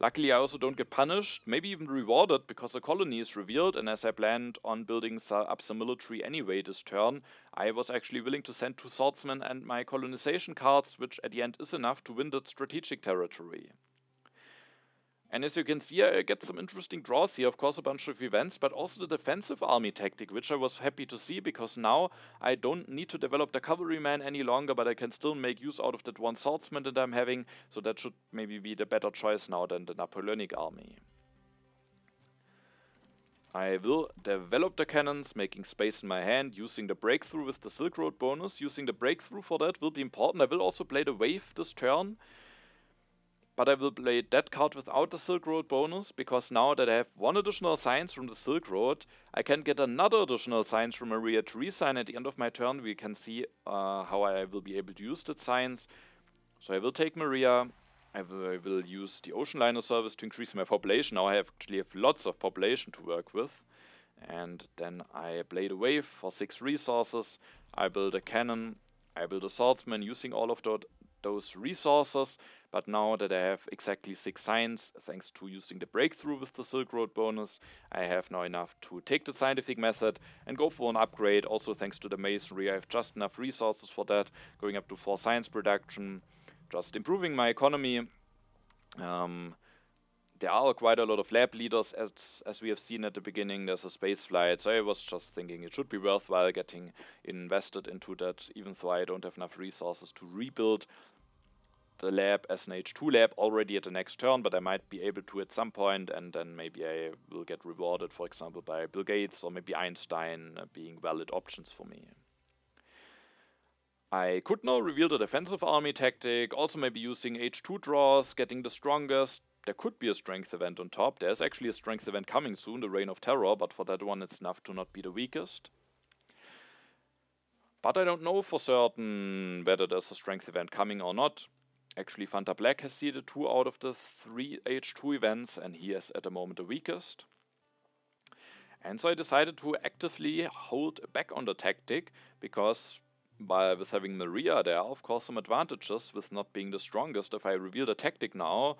Luckily I also don't get punished, maybe even rewarded, because a colony is revealed, and as I planned on building up some military anyway this turn, I was actually willing to send 2 swordsmen and my colonization cards, which at the end is enough to win that strategic territory. And as you can see, I get some interesting draws here, of course a bunch of events, but also the defensive army tactic, which I was happy to see, because now I don't need to develop the cavalryman any longer, but I can still make use out of that 1 swordsman that I'm having, so that should maybe be the better choice now than the Napoleonic army. I will develop the cannons, making space in my hand, using the breakthrough with the Silk Road bonus. Using the breakthrough for that will be important. I will also play the wave this turn, but I will play that card without the Silk Road bonus, because now that I have 1 additional science from the Silk Road, I can get another additional science from Maria Theresa, and at the end of my turn we can see how I will be able to use that science. So I will take Maria, I will use the Ocean Liner service to increase my population. Now I actually have lots of population to work with. And then I play the wave for 6 resources, I build a cannon, I build a swordsman using all of those resources. But now that I have exactly 6 science, thanks to using the breakthrough with the Silk Road bonus, I have now enough to take the scientific method and go for an upgrade. Also thanks to the masonry, I have just enough resources for that, going up to 4 science production, just improving my economy. There are quite a lot of lab leaders, as we have seen at the beginning. There's a space flight, so I was just thinking it should be worthwhile getting invested into that, even though I don't have enough resources to rebuild the lab as an H2 lab already at the next turn, but I might be able to at some point, and then maybe I will get rewarded, for example, by Bill Gates or maybe Einstein being valid options for me. I could now reveal the defensive army tactic, also maybe using H2 draws, getting the strongest. There could be a strength event on top. There's actually a strength event coming soon, the Reign of Terror, but for that one it's enough to not be the weakest. But I don't know for certain whether there's a strength event coming or not. Actually, Vantablack has seeded 2 out of the 3 H2 events, and he is at the moment the weakest. And so I decided to actively hold back on the tactic, because with having Maria there are of course some advantages with not being the strongest. If I reveal the tactic now,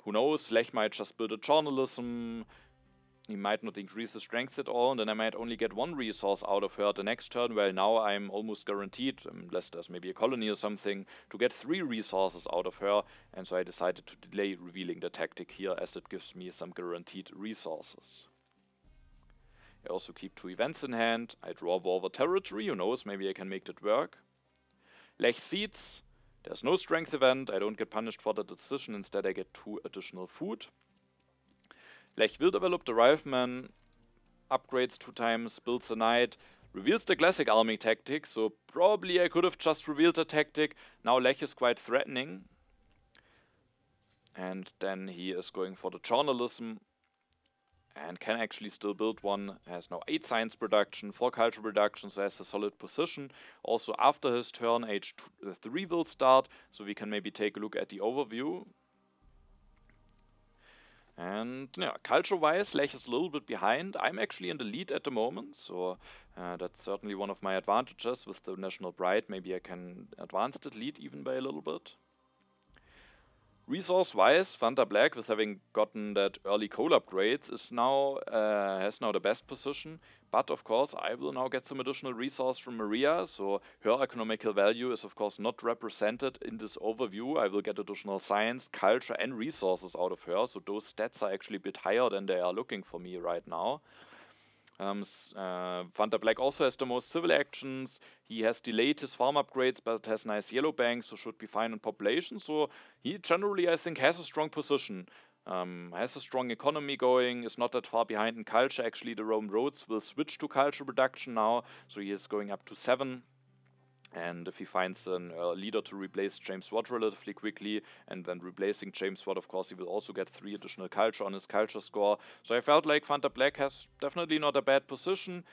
who knows, Lech might just build a journalism, he might not increase his strength at all, and then I might only get 1 resource out of her the next turn, while now I'm almost guaranteed, unless there's maybe a colony or something, to get 3 resources out of her, and so I decided to delay revealing the tactic here, as it gives me some guaranteed resources. I also keep 2 events in hand. I draw War over Territory, who knows, maybe I can make that work. Lech seeds, there's no strength event, I don't get punished for the decision, instead I get 2 additional food. Lech will develop the Rifleman, upgrades 2 times, builds a knight, reveals the classic army tactic, so probably I could have just revealed the tactic. Now Lech is quite threatening. And then he is going for the journalism, and can actually still build one. Has now 8 science production, 4 culture production, so has a solid position. Also after his turn, H3 will start, so we can maybe take a look at the overview. And yeah, culture-wise, Lech is a little bit behind. I'm actually in the lead at the moment, so that's certainly one of my advantages with the national pride. Maybe I can advance that lead even by a little bit. Resource-wise, Vantablack, with having gotten that early coal upgrades, is now has now the best position. But of course, I will now get some additional resource from Maria, so her economical value is of course not represented in this overview. I will get additional science, culture, and resources out of her, so those stats are actually a bit higher than they are looking for me right now. Vantablack also has the most civil actions. He has delayed his farm upgrades, but has nice yellow banks, so should be fine in population. So he generally, I think, has a strong position. Has a strong economy going, is not that far behind in culture. Actually, the Rome roads will switch to culture production now, so he is going up to 7. And if he finds a leader to replace James Watt relatively quickly, and then replacing James Watt, of course, he will also get 3 additional culture on his culture score. So I felt like Vantablack has definitely not a bad position,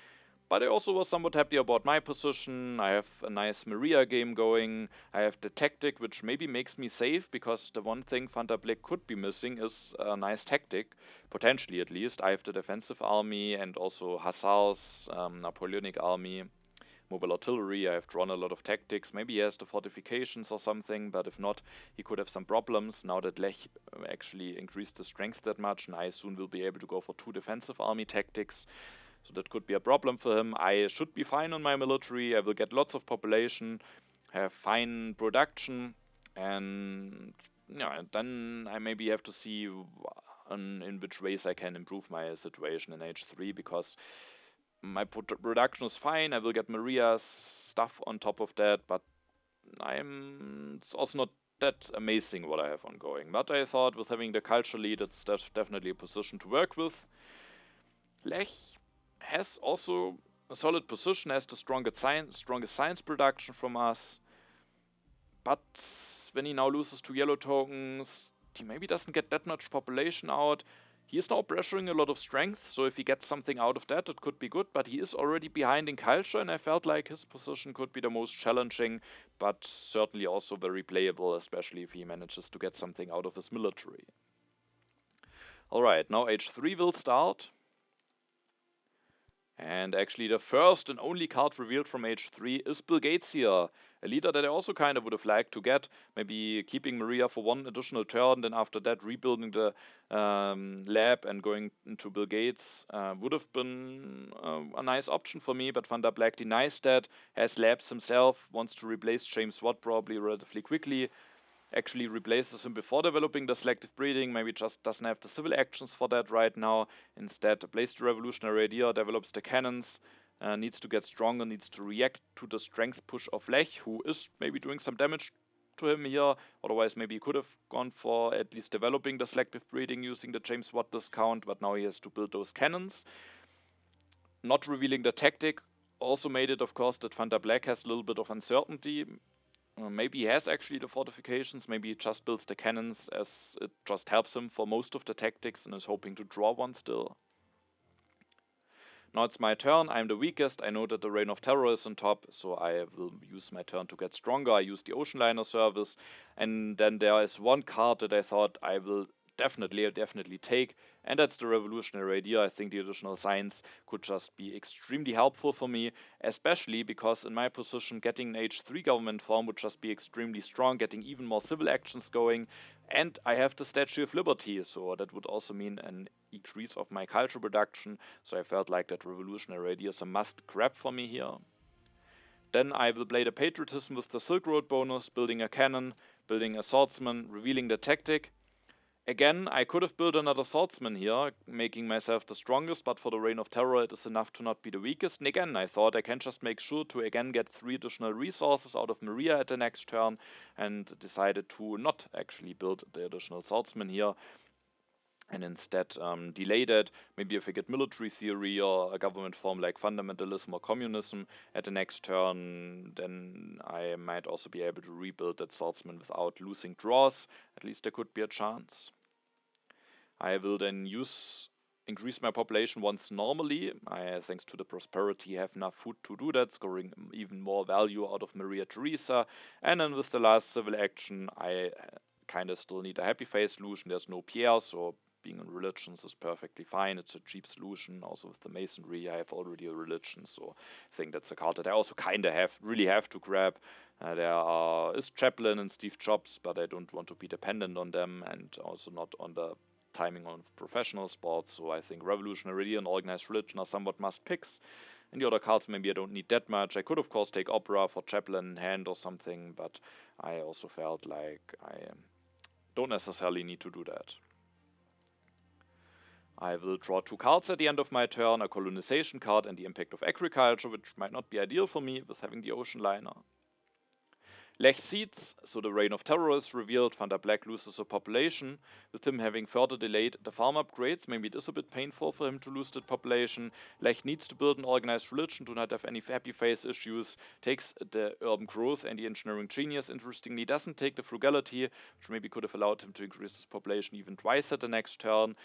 but I also was somewhat happy about my position. I have a nice Maria game going. I have the tactic, which maybe makes me safe, because the one thing Vantablack could be missing is a nice tactic, potentially at least. I have the defensive army and also Hussars, Napoleonic army. Mobile artillery, I have drawn a lot of tactics. Maybe he has the fortifications or something, but if not, he could have some problems. Now that Lech actually increased the strength that much, and I soon will be able to go for 2 defensive army tactics. So that could be a problem for him. I should be fine on my military. I will get lots of population, have fine production, and yeah, and then I maybe have to see in which ways I can improve my situation in H3, because my production is fine. I will get Maria's stuff on top of that, but it's also not that amazing what I have ongoing. But I thought with having the culture lead, it's definitely a position to work with. Lech has also a solid position, has the strongest science production from us. But when he now loses 2 yellow tokens, he maybe doesn't get that much population out. He is now pressuring a lot of strength, so if he gets something out of that, it could be good, but he is already behind in culture, and I felt like his position could be the most challenging, but certainly also very playable, especially if he manages to get something out of his military. Alright, now H3 will start. And actually the first and only card revealed from H3 is Bill Gates here. A leader that I also kind of would have liked to get. Maybe keeping Maria for 1 additional turn, then after that rebuilding the lab and going into Bill Gates would have been a nice option for me, but Vantablack denies that, has labs himself, wants to replace James Watt probably relatively quickly. Actually replaces him before developing the selective breeding, maybe just doesn't have the civil actions for that right now. Instead, plays the revolutionary idea, develops the cannons, needs to get stronger, needs to react to the strength push of Lech, who is maybe doing some damage to him here. Otherwise, maybe he could have gone for at least developing the selective breeding using the James Watt discount, but now he has to build those cannons. Not revealing the tactic also made it, of course, that Vantablack has a little bit of uncertainty. Maybe he has actually the fortifications, maybe he just builds the cannons as it just helps him for most of the tactics and is hoping to draw one still. Now it's my turn, I'm the weakest, I know that the Reign of Terror is on top, so I will use my turn to get stronger. I use the Ocean Liner service, and then there is one card that I thought I will definitely take, and that's the revolutionary idea. I think the additional science could just be extremely helpful for me, especially because in my position getting an H3 government form would just be extremely strong, getting even more civil actions going, and I have the Statue of Liberty, so that would also mean an increase of my culture production, so I felt like that revolutionary idea is a must grab for me here. Then I will play the patriotism with the Silk Road bonus, building a cannon, building a swordsman, revealing the tactic. Again, I could have built another swordsman here, making myself the strongest, but for the Reign of Terror it is enough to not be the weakest. And again, I thought I can just make sure to again get 3 additional resources out of Maria at the next turn, and decided to not actually build the additional swordsman here, and instead delay that. Maybe if I get military theory or a government form like fundamentalism or communism at the next turn, then I might also be able to rebuild that swordsman without losing draws. At least there could be a chance. I will then increase my population once normally. I, thanks to the prosperity, have enough food to do that, scoring even more value out of Maria Theresa. And then with the last civil action, I kind of still need a happy face solution. There's no Pierre, so being in religions is perfectly fine. It's a cheap solution. Also with the masonry, I have already a religion, so I think that's a card that I also kind of really have to grab. Is Chaplin and Steve Jobs, but I don't want to be dependent on them, and also not on the timing on professional sports. So I think Revolutionary and Organized Religion are somewhat must picks. And the other cards, maybe I don't need that much. I could, of course, take Opera for Chaplin in hand or something, but I also felt like I don't necessarily need to do that. I will draw 2 cards at the end of my turn, a colonization card and the impact of agriculture, which might not be ideal for me with having the ocean liner. Lech Seeds, so the Reign of Terror is revealed. Vantablack loses a population, with him having further delayed the farm upgrades. Maybe it is a bit painful for him to lose that population. Lech needs to build an organized religion, do not have any happy face issues, takes the urban growth and the engineering genius. Interestingly, doesn't take the frugality, which maybe could have allowed him to increase his population even twice at the next turn.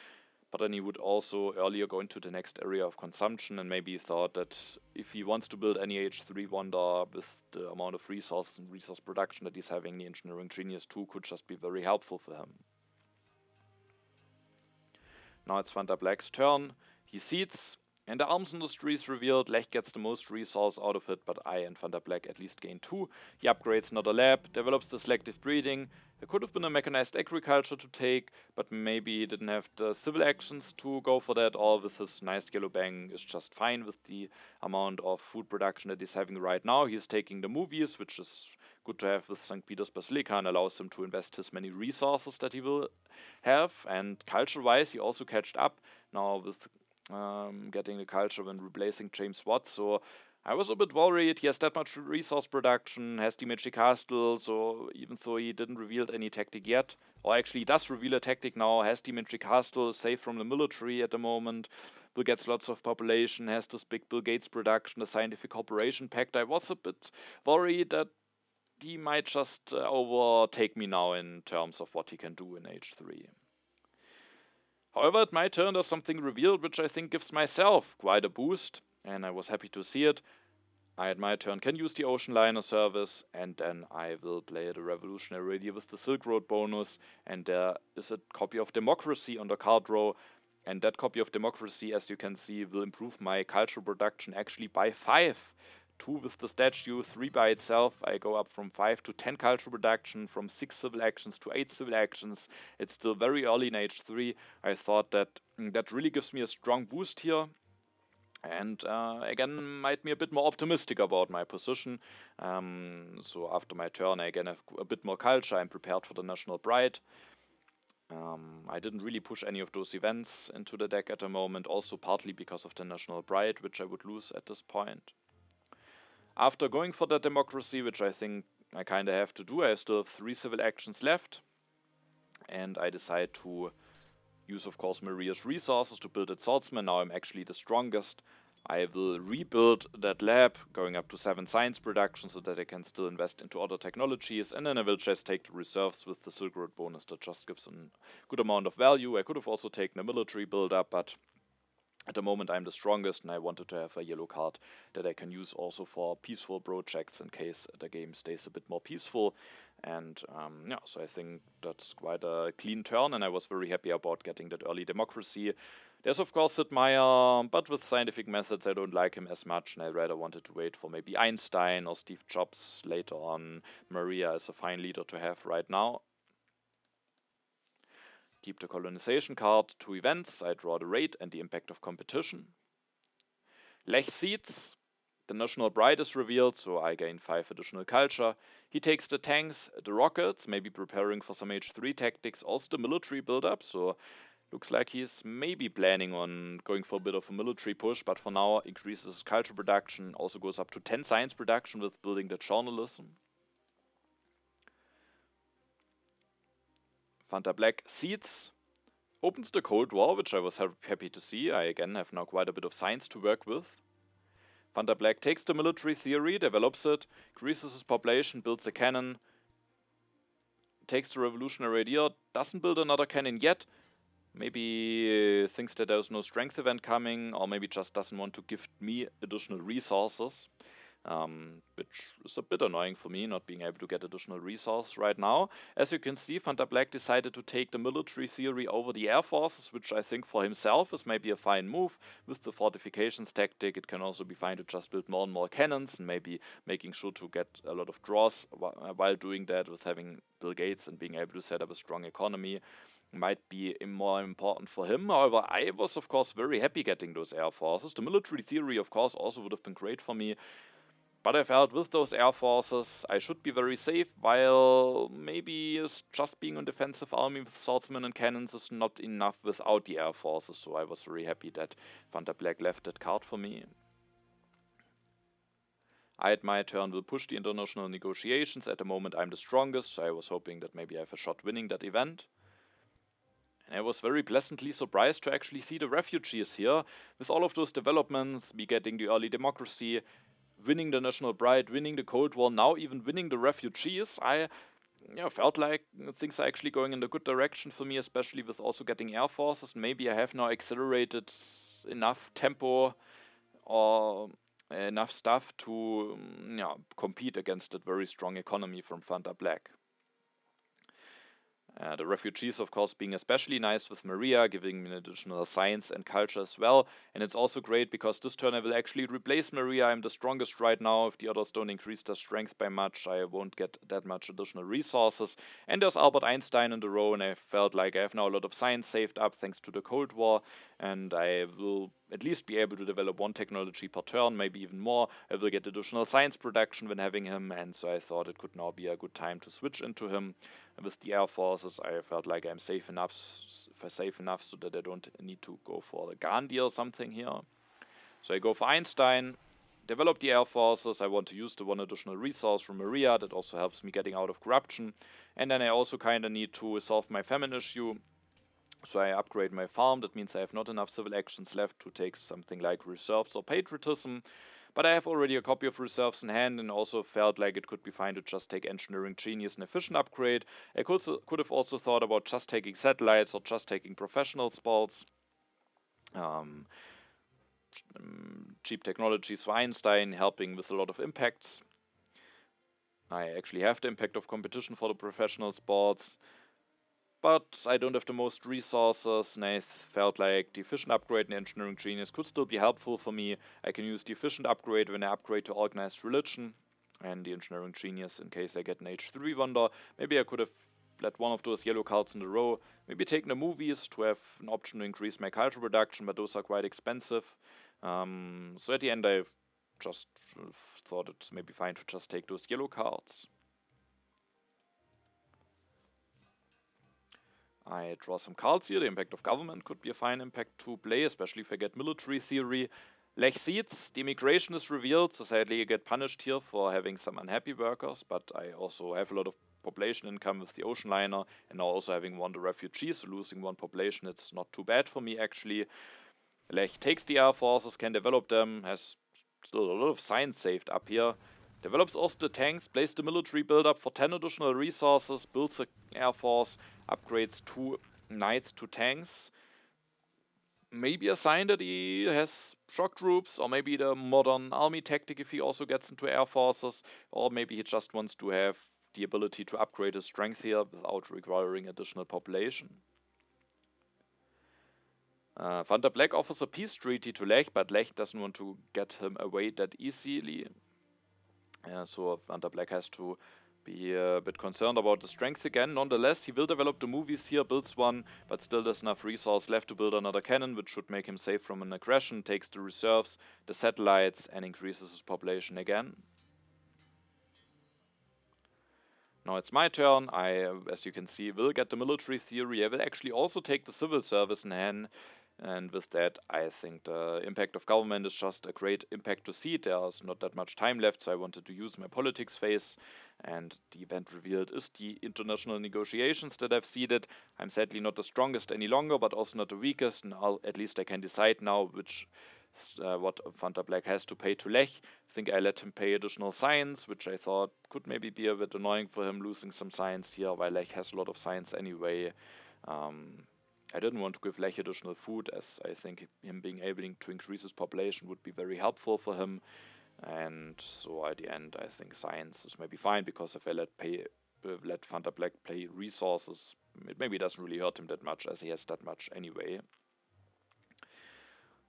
But then he would also earlier go into the next area of consumption, and maybe thought that if he wants to build any H3 wonder with the amount of resources and resource production that he's having, the engineering genius 2 could just be very helpful for him. Now it's Vantablack's turn. He seeds, and the arms industry is revealed. Lech gets the most resource out of it, but I and Vantablack at least gain 2. He upgrades another lab, develops the selective breeding. There could have been a mechanized agriculture to take, but maybe he didn't have the civil actions to go for that, or with his nice yellow bang is just fine with the amount of food production that he's having right now. He's taking the movies, which is good to have with St. Peter's Basilica, and allows him to invest his many resources that he will have. And culture-wise, he also catched up now with getting the culture when replacing James Watt. So I was a bit worried. He has that much resource production, has the Magic Castle, so even though he didn't reveal any tactic yet, or actually he does reveal a tactic now, has the Magic Castle, safe from the military at the moment, Bill gets lots of population, has this big Bill Gates production, the Scientific Corporation Pact. I was a bit worried that he might just overtake me now in terms of what he can do in H3. However, at my turn there's something revealed which I think gives myself quite a boost, and I was happy to see it. I at my turn can use the Ocean Liner service, and then I will play the Revolutionary Radio with the Silk Road bonus, and there is a copy of Democracy on the card row, and that copy of Democracy, as you can see, will improve my cultural production actually by 5. 2 with the statue, 3 by itself. I go up from 5 to 10 cultural production, from 6 civil actions to 8 civil actions. It's still very early in H3. I thought that that really gives me a strong boost here. And again, might be a bit more optimistic about my position. So after my turn, I again have a bit more culture. I'm prepared for the National Pride. I didn't really push any of those events into the deck at the moment, also partly because of the National Pride, which I would lose at this point. After going for the Democracy, which I think I kind of have to do, I still have 3 civil actions left. And I decide to use, of course, Maria's resources to build its swordsman. Now I'm actually the strongest. I will rebuild that lab, going up to 7 science production so that I can still invest into other technologies. And then I will just take the reserves with the Silk Road bonus that just gives a good amount of value. I could have also taken a military build-up, but at the moment I'm the strongest, and I wanted to have a yellow card that I can use also for peaceful projects in case the game stays a bit more peaceful. And yeah, so I think that's quite a clean turn, and I was very happy about getting that early Democracy. There's of course Sid Meier, but with scientific methods I don't like him as much, and I rather wanted to wait for maybe Einstein or Steve Jobs later on. Maria is a fine leader to have right now. Keep the colonization card, 2 events. I draw the rate and the impact of competition. Lech seeds. The National Pride is revealed, so I gain 5 additional culture. He takes the tanks, the rockets, maybe preparing for some H3 tactics, also the military build-up, so looks like he's maybe planning on going for a bit of a military push, but for now increases culture production, also goes up to 10 science production with building the journalism. Vantablack seeds, opens the Cold War, which I was happy to see. I again have now quite a bit of science to work with. Vantablack takes the military theory, develops it, increases his population, builds a cannon, takes the revolutionary idea, doesn't build another cannon yet. Maybe thinks that there's no strength event coming, or maybe just doesn't want to give me additional resources. which is a bit annoying for me, not being able to get additional resources right now. As you can see, Vantablack decided to take the military theory over the air forces, which I think for himself is maybe a fine move. With the fortifications tactic, it can also be fine to just build more and more cannons, and maybe making sure to get a lot of draws while doing that, with having Bill Gates and being able to set up a strong economy might be more important for him. However, I was of course very happy getting those air forces. The military theory of course also would have been great for me, but I felt with those air forces I should be very safe, while maybe just being a defensive army with swordsmen and cannons is not enough without the air forces. So I was very happy that Vantablack left that card for me. I at my turn will push the international negotiations. At the moment I'm the strongest, so I was hoping that maybe I have a shot winning that event. And I was very pleasantly surprised to actually see the refugees here. With all of those developments, me getting the early democracy, winning the national pride, winning the Cold War, now even winning the refugees, I felt like things are actually going in a good direction for me, especially with also getting air forces. Maybe I have now accelerated enough tempo or enough stuff to compete against that very strong economy from Vantablack. The refugees, of course, being especially nice with Maria, giving me an additional science and culture as well. And it's also great because this turn I will actually replace Maria. I'm the strongest right now. If the others don't increase their strength by much, I won't get that much additional resources. And there's Albert Einstein in the row, and I felt like I have now a lot of science saved up thanks to the Cold War. And I will at least be able to develop one technology per turn, maybe even more. I will get additional science production when having him, and so I thought it could now be a good time to switch into him. With the air forces, I felt like I'm safe enough so that I don't need to go for the Gandhi or something here. So I go for Einstein, develop the air forces. I want to use the one additional resource from Maria that also helps me getting out of corruption. And then I also kind of need to solve my famine issue. So I upgrade my farm. That means I have not enough civil actions left to take something like reserves or patriotism. But I have already a copy of reserves in hand, and also felt like it could be fine to just take engineering genius and efficient upgrade. I could have also thought about just taking satellites or just taking professional sports. Um, Cheap technologies for Einstein, helping with a lot of impacts. I actually have the impact of competition for the professional sports, but I don't have the most resources, and I felt like the efficient upgrade in engineering genius could still be helpful for me. I can use the efficient upgrade when I upgrade to organized religion, and the engineering genius in case I get an H3 wonder. Maybe I could have let one of those yellow cards in a row, maybe taken the movies to have an option to increase my culture production, but those are quite expensive. So at the end I just thought it's maybe fine to just take those yellow cards. I draw some cards here. The impact of government could be a fine impact to play, especially if I get military theory. Lech seats, the immigration is revealed, so sadly I get punished here for having some unhappy workers, but I also have a lot of population income with the ocean liner, and now also having won the refugees, so losing one population, it's not too bad for me actually. Lech takes the air forces, can develop them, has still a lot of science saved up here. Develops also the tanks, plays the military build-up for 10 additional resources, builds the air force, upgrades 2 knights to tanks. Maybe a sign that he has shock troops, or maybe the modern army tactic if he also gets into air forces, or maybe he just wants to have the ability to upgrade his strength here without requiring additional population. Vantablack offers a peace treaty to Lech, but Lech doesn't want to get him away that easily. So Vantablack has to be a bit concerned about the strength again. Nonetheless, he will develop the movies here, builds one, but still there's enough resource left to build another cannon, which should make him safe from an aggression, takes the reserves, the satellites, and increases his population again. Now it's my turn. I, as you can see, will get the military theory. I will actually also take the civil service in hand. And with that, I think the impact of government is just a great impact to see. There's not that much time left, so I wanted to use my politics phase. And the event revealed is the international negotiations that I've seeded. I'm sadly not the strongest any longer, but also not the weakest. And at least I can decide now which what Vantablack has to pay to Lech. I think I let him pay additional science, which I thought could maybe be a bit annoying for him losing some science here, while Lech has a lot of science anyway. I didn't want to give Lech additional food, as I think him being able to increase his population would be very helpful for him. And so at the end, I think science is maybe fine, because if I let Vantablack play resources, it maybe doesn't really hurt him that much, as he has that much anyway.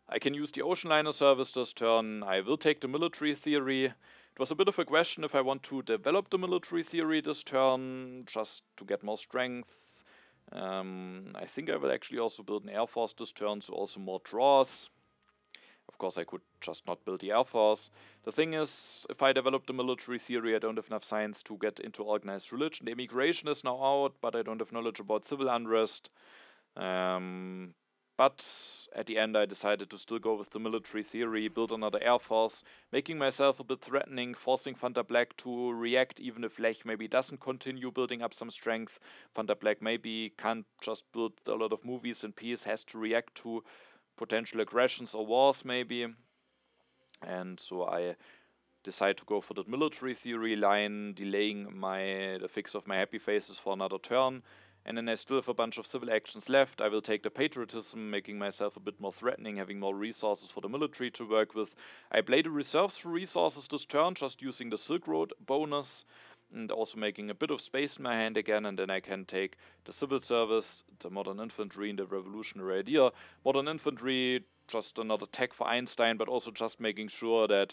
I can use the Ocean Liner service this turn. I will take the military theory. It was a bit of a question if I want to develop the military theory this turn, just to get more strength. I think I will actually also build an Air Force this turn, so also more draws. Of course, I could just not build the Air Force. The thing is, if I develop the military theory, I don't have enough science to get into organized religion. The immigration is now out, but I don't have knowledge about civil unrest. But at the end, I decided to still go with the military theory, build another Air Force, making myself a bit threatening, forcing Vantablack to react even if Lech maybe doesn't continue building up some strength. Vantablack maybe can't just build a lot of movies in peace, has to react to potential aggressions or wars maybe. And so I decide to go for the military theory line, delaying the fix of my happy faces for another turn. And then I still have a bunch of civil actions left. I will take the patriotism, making myself a bit more threatening, having more resources for the military to work with. I play the reserves for resources this turn, just using the Silk Road bonus, and also making a bit of space in my hand again. And then I can take the civil service, the modern infantry, and the revolutionary idea. Modern infantry, just another tech for Einstein, but also just making sure that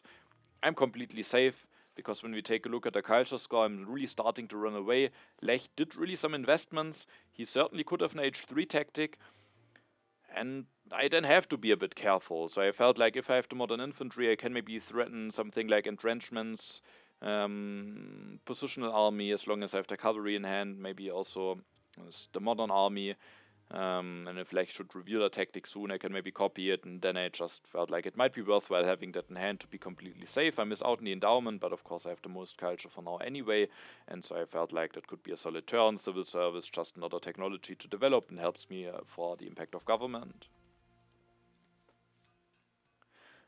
I'm completely safe, because when we take a look at the culture score, I'm really starting to run away. Lech did really some investments. He certainly could have an H3 tactic, and I then have to be a bit careful. So I felt like if I have the modern infantry, I can maybe threaten something like entrenchments, positional army, as long as I have the cavalry in hand, maybe also the modern army. And if Lech should reveal a tactic soon, I can maybe copy it, and then I just felt like it might be worthwhile having that in hand to be completely safe. I miss out on the endowment, but of course I have the most culture for now anyway, and so I felt like that could be a solid turn. Civil service, just another technology to develop, and helps me for the impact of government.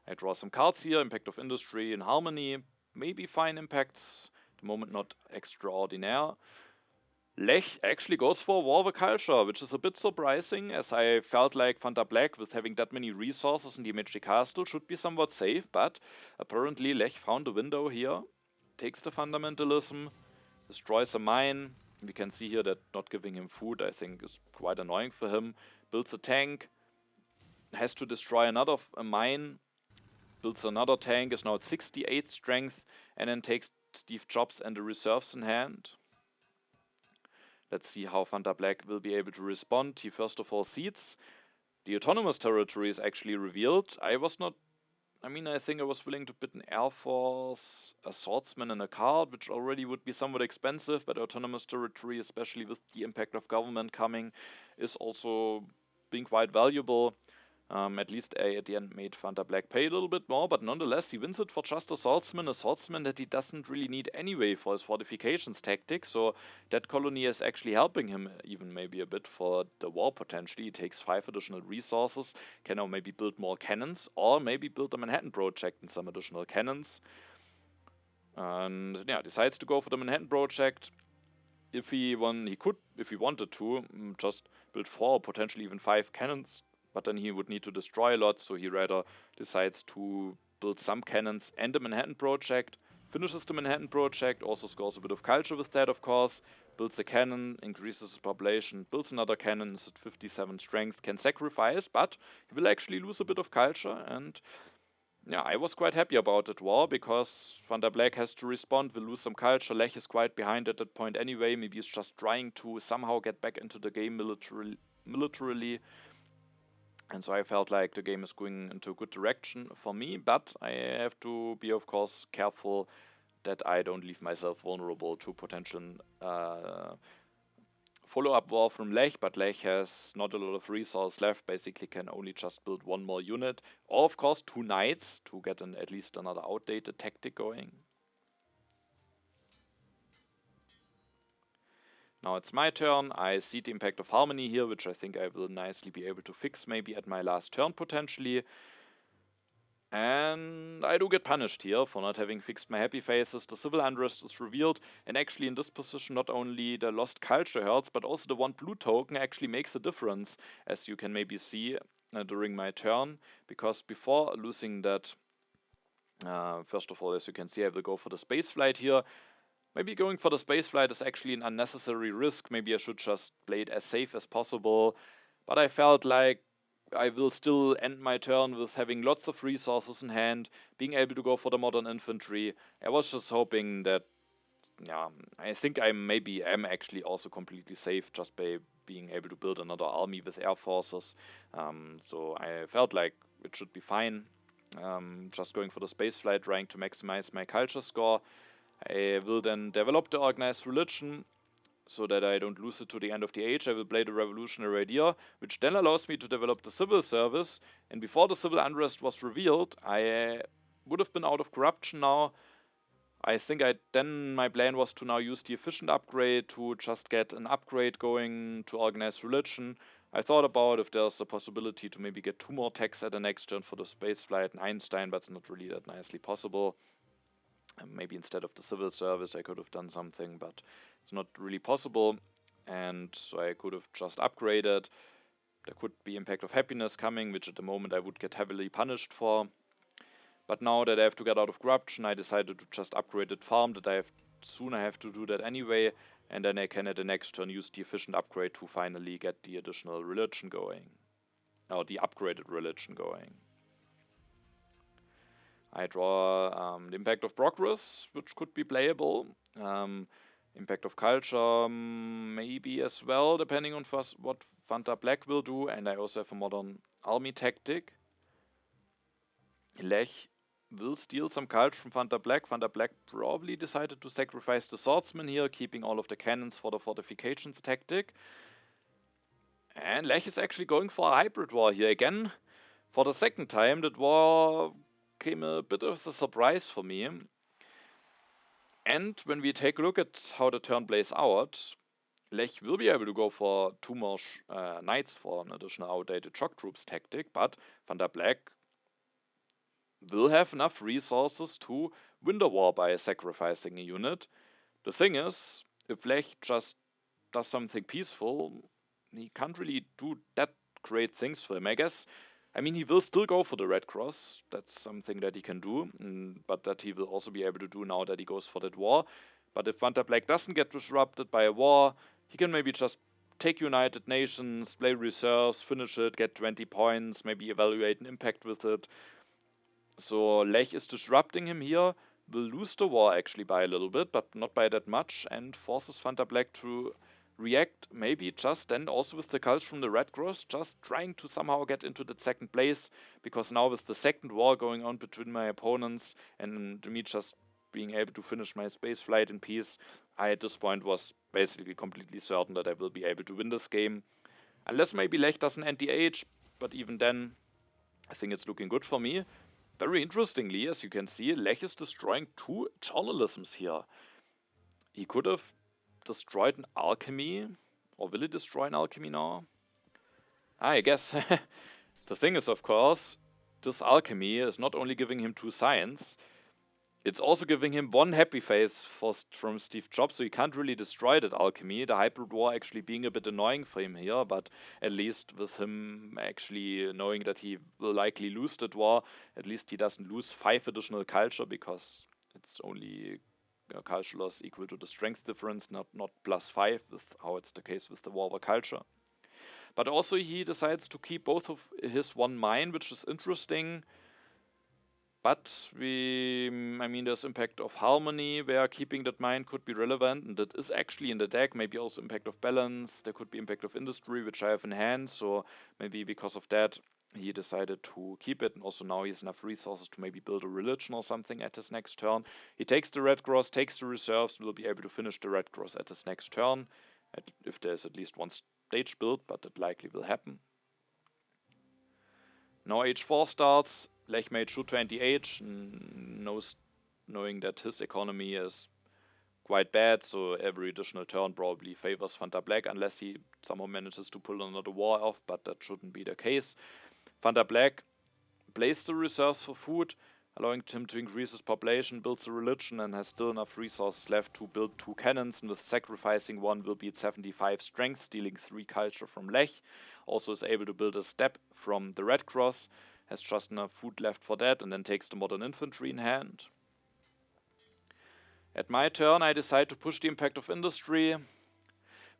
I draw some cards here, impact of industry and harmony, maybe fine impacts, at the moment not extraordinaire. Lech actually goes for war with culture, which is a bit surprising, as I felt like Vantablack, with having that many resources in the Magic Castle, should be somewhat safe, but apparently Lech found a window here, takes the fundamentalism, destroys a mine. We can see here that not giving him food, I think, is quite annoying for him. Builds a tank, has to destroy another mine, builds another tank, is now at 68 strength, and then takes Steve Jobs and the reserves in hand. Let's see how Vantablack will be able to respond. He first of all cedes. The autonomous territory is actually revealed. I think I was willing to bid an Air Force, a swordsman, and a card, which already would be somewhat expensive, but autonomous territory, especially with the impact of government coming, is also being quite valuable. At least I, at the end, made Vantablack pay a little bit more, but nonetheless, he wins it for just a swordsman that he doesn't really need anyway for his fortifications tactic, so that colony is actually helping him even maybe a bit for the war potentially. He takes 5 additional resources, can now maybe build more cannons, or maybe build a Manhattan project and some additional cannons. And yeah, decides to go for the Manhattan project. If he wanted to, just build 4, potentially even 5 cannons, but then he would need to destroy a lot, so he rather decides to build some cannons and the Manhattan project, finishes the Manhattan project, also scores a bit of culture with that, of course, builds a cannon, increases his population, builds another cannon, is at 57 strength, can sacrifice, but he will actually lose a bit of culture, and yeah, I was quite happy about that war, because Vantablack has to respond, will lose some culture. Lech is quite behind at that point anyway. Maybe he's just trying to somehow get back into the game militarily. And so I felt like the game is going into a good direction for me, but I have to be, of course, careful that I don't leave myself vulnerable to potential follow-up war from Lech, but Lech has not a lot of resource left, basically can only just build 1 more unit, or of course 2 knights to get at least another outdated tactic going. Now it's my turn. I see the impact of harmony here, which I think I will nicely be able to fix maybe at my last turn potentially. And I do get punished here for not having fixed my happy faces. The civil unrest is revealed, and actually in this position not only the lost culture hurts, but also the 1 blue token actually makes a difference, as you can maybe see during my turn, because before losing that First of all, as you can see, I will go for the space flight here. Maybe going for the space flight is actually an unnecessary risk. Maybe I should just play it as safe as possible. But I felt like I will still end my turn with having lots of resources in hand, being able to go for the modern infantry. I was just hoping that, yeah, I think I maybe am actually also completely safe just by being able to build another army with air forces. So I felt like it should be fine. Just going for the space flight, trying to maximize my culture score. I will then develop the organized religion so that I don't lose it to the end of the age. I will play the revolutionary idea, which then allows me to develop the civil service. And before the civil unrest was revealed, I would have been out of corruption now. I think my plan was to now use the efficient upgrade to just get an upgrade going to organized religion. I thought about if there's a possibility to maybe get 2 more techs at the next turn for the space flight and Einstein, but it's not really that nicely possible. Maybe instead of the civil service I could have done something, but it's not really possible. And so I could have just upgraded. There could be impact of happiness coming, which at the moment I would get heavily punished for. But now that I have to get out of corruption, I decided to just upgrade it farm, that I have to do that anyway, and then I can at the next turn use the efficient upgrade to finally get the additional religion going. Or the upgraded religion going. I draw the impact of progress, which could be playable. Impact of culture, maybe as well, depending on first what Vantablack will do. And I also have a modern army tactic. Lech will steal some culture from Vantablack. Vantablack probably decided to sacrifice the swordsman here, keeping all of the cannons for the fortifications tactic. And Lech is actually going for a hybrid war here again. For the second time, that war came a bit of a surprise for me. And when we take a look at how the turn plays out, Lech will be able to go for 2 more knights for an additional outdated shock troops tactic, but Vantablack will have enough resources to win the war by sacrificing a unit. The thing is, if Lech just does something peaceful, he can't really do that great things for him, I guess. I mean, he will still go for the Red Cross. That's something that he can do, but that he will also be able to do now that he goes for that war. But if Vantablack doesn't get disrupted by a war, he can maybe just take United Nations, play reserves, finish it, get 20 points, maybe evaluate an impact with it. So Lech is disrupting him here, will lose the war actually by a little bit, but not by that much, and forces Vantablack to react, maybe just then also with the cults from the Red Cross, just trying to somehow get into that second place, because now with the second war going on between my opponents and me just being able to finish my space flight in peace, I at this point was basically completely certain that I will be able to win this game. Unless maybe Lech doesn't end the age, but even then, I think it's looking good for me. Very interestingly, as you can see, Lech is destroying 2 journalisms here. He could have destroyed an alchemy, or will he destroy an alchemy now? I guess. The thing is, of course, this alchemy is not only giving him 2 science, it's also giving him 1 happy face from Steve Jobs, so he can't really destroy that alchemy. The hybrid war actually being a bit annoying for him here, but at least with him actually knowing that he will likely lose that war, at least he doesn't lose 5 additional culture, because it's only culture loss equal to the strength difference, not +5, with how it's the case with the war culture. But also he decides to keep both of his 1 mine, which is interesting. But there's impact of harmony, where keeping that mine could be relevant, and that is actually in the deck. Maybe also impact of balance. There could be impact of industry, which I have in hand. So maybe because of that, he decided to keep it. And also now he has enough resources to maybe build a religion or something at his next turn. He takes the Red Cross, takes the reserves, will be able to finish the Red Cross at his next turn, if there's at least 1 stage built, but that likely will happen. Now age 4 starts. Lech made sure to end the age, knowing that his economy is quite bad, so every additional turn probably favors Vantablack, unless he somehow manages to pull another war off, but that shouldn't be the case. Vantablack plays the reserves for food, allowing him to increase his population, builds a religion, and has still enough resources left to build 2 cannons, and with sacrificing 1 will be at 75 strength, stealing 3 culture from Lech. Also is able to build a step from the Red Cross, has just enough food left for that, and then takes the modern infantry in hand. At my turn, I decide to push the impact of industry,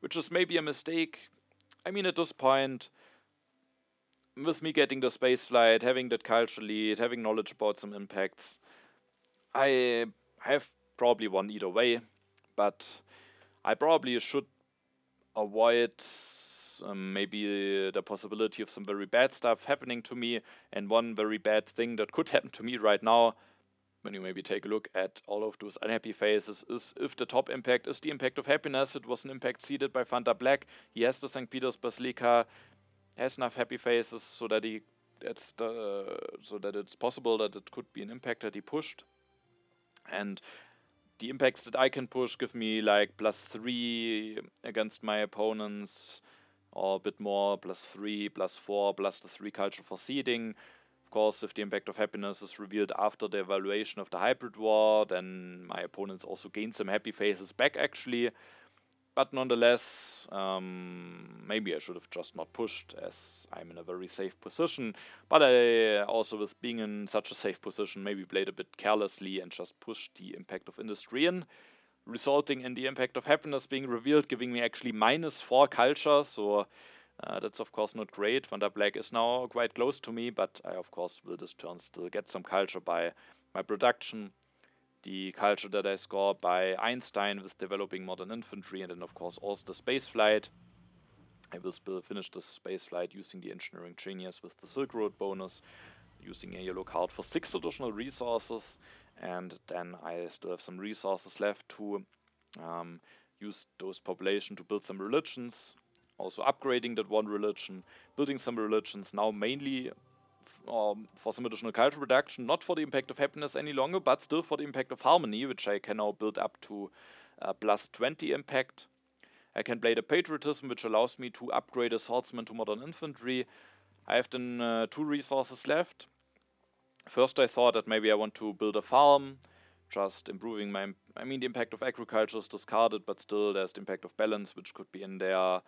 which is maybe a mistake. I mean, at this point, with me getting the space flight, having that culture lead, having knowledge about some impacts, I have probably won either way, but I probably should avoid maybe the possibility of some very bad stuff happening to me. And one very bad thing that could happen to me right now, when you maybe take a look at all of those unhappy faces, is if the top impact is the impact of happiness. It was an impact seeded by Vantablack. He has the St. Peter's Basilica, has enough happy faces so that it's possible that it could be an impact that he pushed. And the impacts that I can push give me like +3 against my opponents, or a bit more, +3, +4, plus the 3 culture for seeding. Of course, if the impact of happiness is revealed after the evaluation of the hybrid war, then my opponents also gain some happy faces back actually. But nonetheless, maybe I should have just not pushed, as I'm in a very safe position. But I also, with being in such a safe position, maybe played a bit carelessly and just pushed the impact of industry in, resulting in the impact of happiness being revealed, giving me actually -4 culture. So that's of course not great. Vantablack is now quite close to me, but I of course will this turn still get some culture by my production. The culture that I score by Einstein with developing modern infantry, and then of course also the space flight. I will still finish the space flight using the engineering genius with the Silk Road bonus, using a yellow card for 6 additional resources, and then I still have some resources left to use those population to build some religions, also upgrading that one religion, building some religions, now mainly for some additional culture reduction, not for the impact of happiness any longer, but still for the impact of harmony, which I can now build up to +20 impact. I can play the patriotism, which allows me to upgrade a swordsman to modern infantry. I have then 2 resources left. First I thought that maybe I want to build a farm, just improving my... I mean, the impact of agriculture is discarded, but still there's the impact of balance, which could be in there.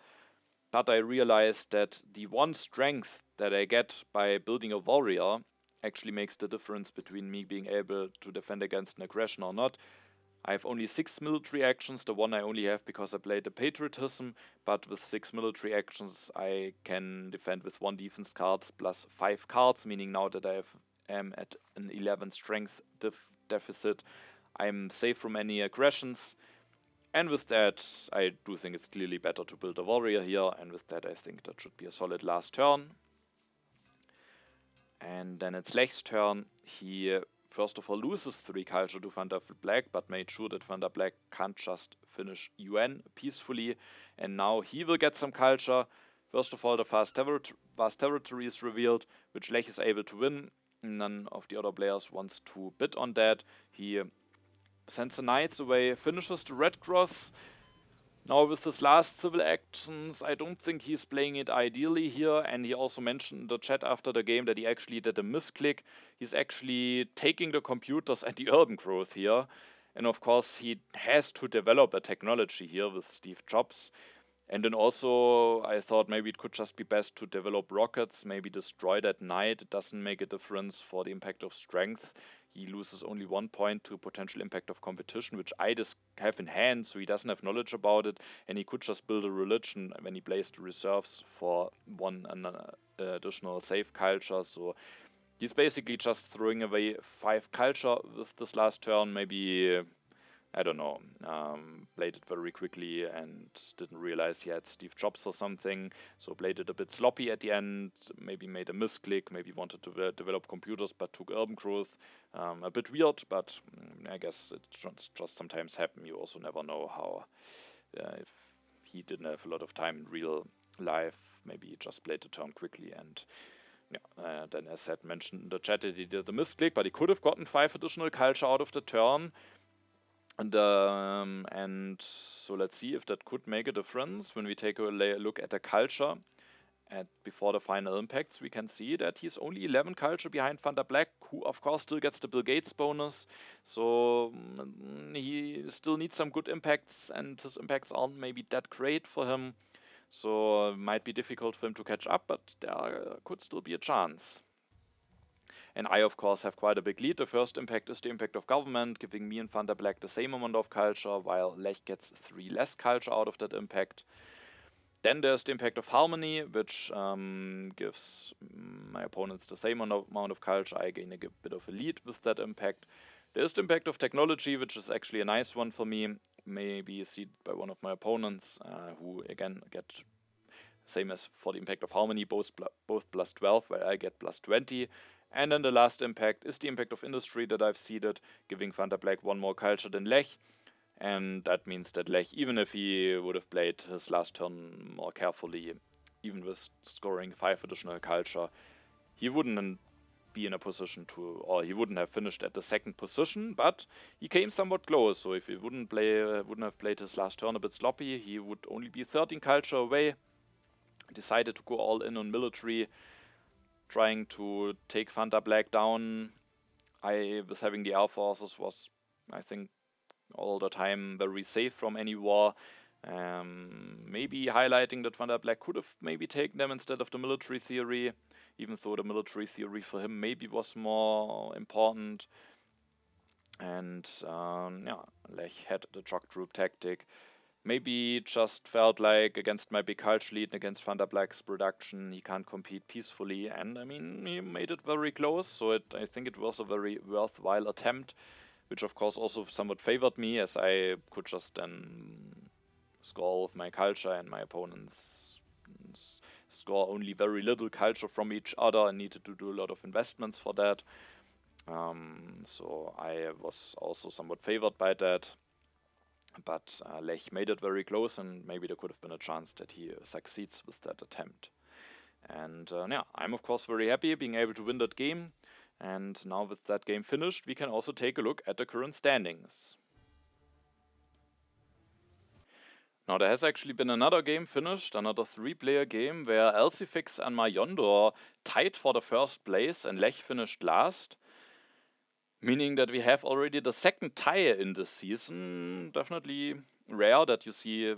But I realized that the one strength that I get by building a warrior actually makes the difference between me being able to defend against an aggression or not. I have only 6 military actions, the one I only have because I played the patriotism, but with 6 military actions I can defend with 1 defense card plus 5 cards, meaning now that I am at an 11 strength deficit, I'm safe from any aggressions. And with that, I do think it's clearly better to build a warrior here, and with that I think that should be a solid last turn. And then it's Lech's turn. He first of all loses 3 culture to Vantablack, but made sure that Vantablack can't just finish UN peacefully, and now he will get some culture. First of all, the vast territory is revealed, which Lech is able to win. None of the other players wants to bid on that. He sends the knights away, finishes the Red Cross. Now with his last civil actions, I don't think he's playing it ideally here, and he also mentioned in the chat after the game that he actually did a misclick. He's actually taking the computers and the urban growth here, and of course he has to develop a technology here with Steve Jobs. And then also I thought maybe it could just be best to develop rockets, maybe destroy that knight. It doesn't make a difference for the impact of strength. He loses only 1 point to potential impact of competition, which I just have in hand, so he doesn't have knowledge about it, and he could just build a religion when he plays the reserves for 1 additional save culture. So he's basically just throwing away 5 culture with this last turn. Maybe, I don't know, played it very quickly and didn't realize he had Steve Jobs or something, so played it a bit sloppy at the end, maybe made a misclick, maybe wanted to develop computers but took urban growth. A bit weird, but I guess it just sometimes happen. You also never know how, if he didn't have a lot of time in real life, maybe he just played the turn quickly. And yeah, then as said, mentioned in the chat that he did a misclick, but he could have gotten 5 additional culture out of the turn. And so let's see if that could make a difference. When we take a look at the culture before the final impacts, we can see that he's only 11 culture behind Vantablack, who of course still gets the Bill Gates bonus. So he still needs some good impacts, and his impacts aren't maybe that great for him. So it might be difficult for him to catch up, but there could still be a chance. And I, of course, have quite a big lead. The first impact is the impact of government, giving me and Vantablack the same amount of culture, while Lech gets 3 less culture out of that impact. Then there's the impact of harmony, which gives my opponents the same amount of culture. I gain a bit of a lead with that impact. There's the impact of technology, which is actually a nice one for me. Maybe seen by one of my opponents, who again get same as for the impact of harmony, both plus 12, where I get plus 20. And then the last impact is the impact of industry that I've seeded, giving Vantablack 1 more culture than Lech. And that means that Lech, even if he would have played his last turn more carefully, even with scoring 5 additional culture, he wouldn't be in a position to, or he wouldn't have finished at the 2nd position, but he came somewhat close. So if he wouldn't have played his last turn a bit sloppy, he would only be 13 culture away. Decided to go all in on military, trying to take Vantablack down. I, with having the air forces, was, I think, all the time very safe from any war. Maybe highlighting that Vantablack could have maybe taken them instead of the military theory, even though the military theory for him maybe was more important. And yeah, Lech had the shock troop tactic. Maybe just felt like against my big culture lead and against Vantablack's production, he can't compete peacefully. And I mean, he made it very close, so I think it was a very worthwhile attempt, which of course also somewhat favored me, as I could just then score all of my culture and my opponents score only very little culture from each other and needed to do a lot of investments for that. So I was also somewhat favored by that. But Lech made it very close, and maybe there could have been a chance that he succeeds with that attempt. And yeah, I'm of course very happy being able to win that game. And now with that game finished, we can also take a look at the current standings. Now there has actually been another game finished, another 3-player game, where Elsifix and Mayondor tied for the first place and Lech finished last. Meaning that we have already the 2nd tie in this season. Definitely rare that you see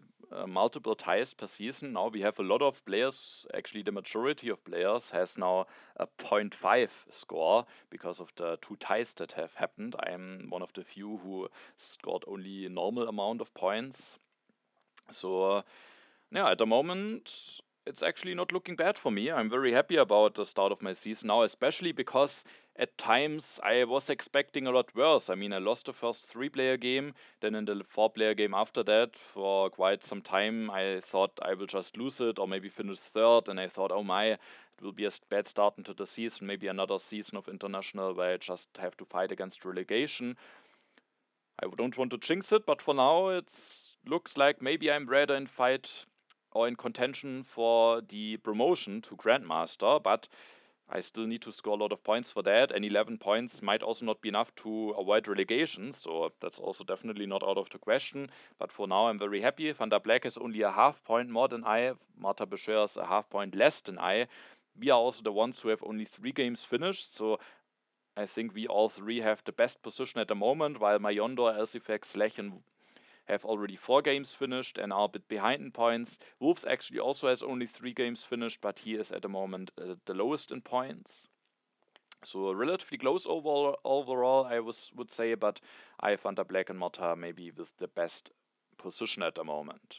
multiple ties per season. Now we have a lot of players, actually the majority of players has now a 0.5 score because of the 2 ties that have happened. I am one of the few who scored only a normal amount of points. So yeah, at the moment it's actually not looking bad for me. I'm very happy about the start of my season now, especially because at times I was expecting a lot worse. I mean, I lost the first 3-player game, then in the 4-player game after that, for quite some time, I thought I will just lose it or maybe finish 3rd, and I thought, oh my, it will be a bad start into the season, maybe another season of international where I just have to fight against relegation. I don't want to jinx it, but for now it looks like maybe I'm rather in fight or in contention for the promotion to Grandmaster, but I still need to score a lot of points for that, and 11 points might also not be enough to avoid relegation, so that's also definitely not out of the question. But for now I'm very happy. Vantablack is only a half point more than I, Marta Bescher is a half point less than I. We are also the ones who have only 3 games finished, so I think we all 3 have the best position at the moment, while Mayondor, Elsifex, Lech and have already 4 games finished and are a bit behind in points. Wolves actually also has only 3 games finished, but he is at the moment the lowest in points. So relatively close overall I would say, but I, Vantablack and Marta maybe with the best position at the moment.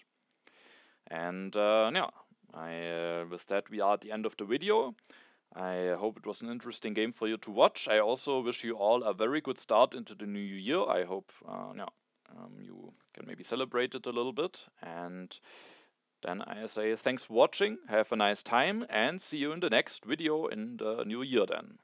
And yeah, with that we are at the end of the video. I hope it was an interesting game for you to watch. I also wish you all a very good start into the new year. I hope you can maybe celebrate it a little bit. And then I say thanks for watching, have a nice time, and see you in the next video in the new year then.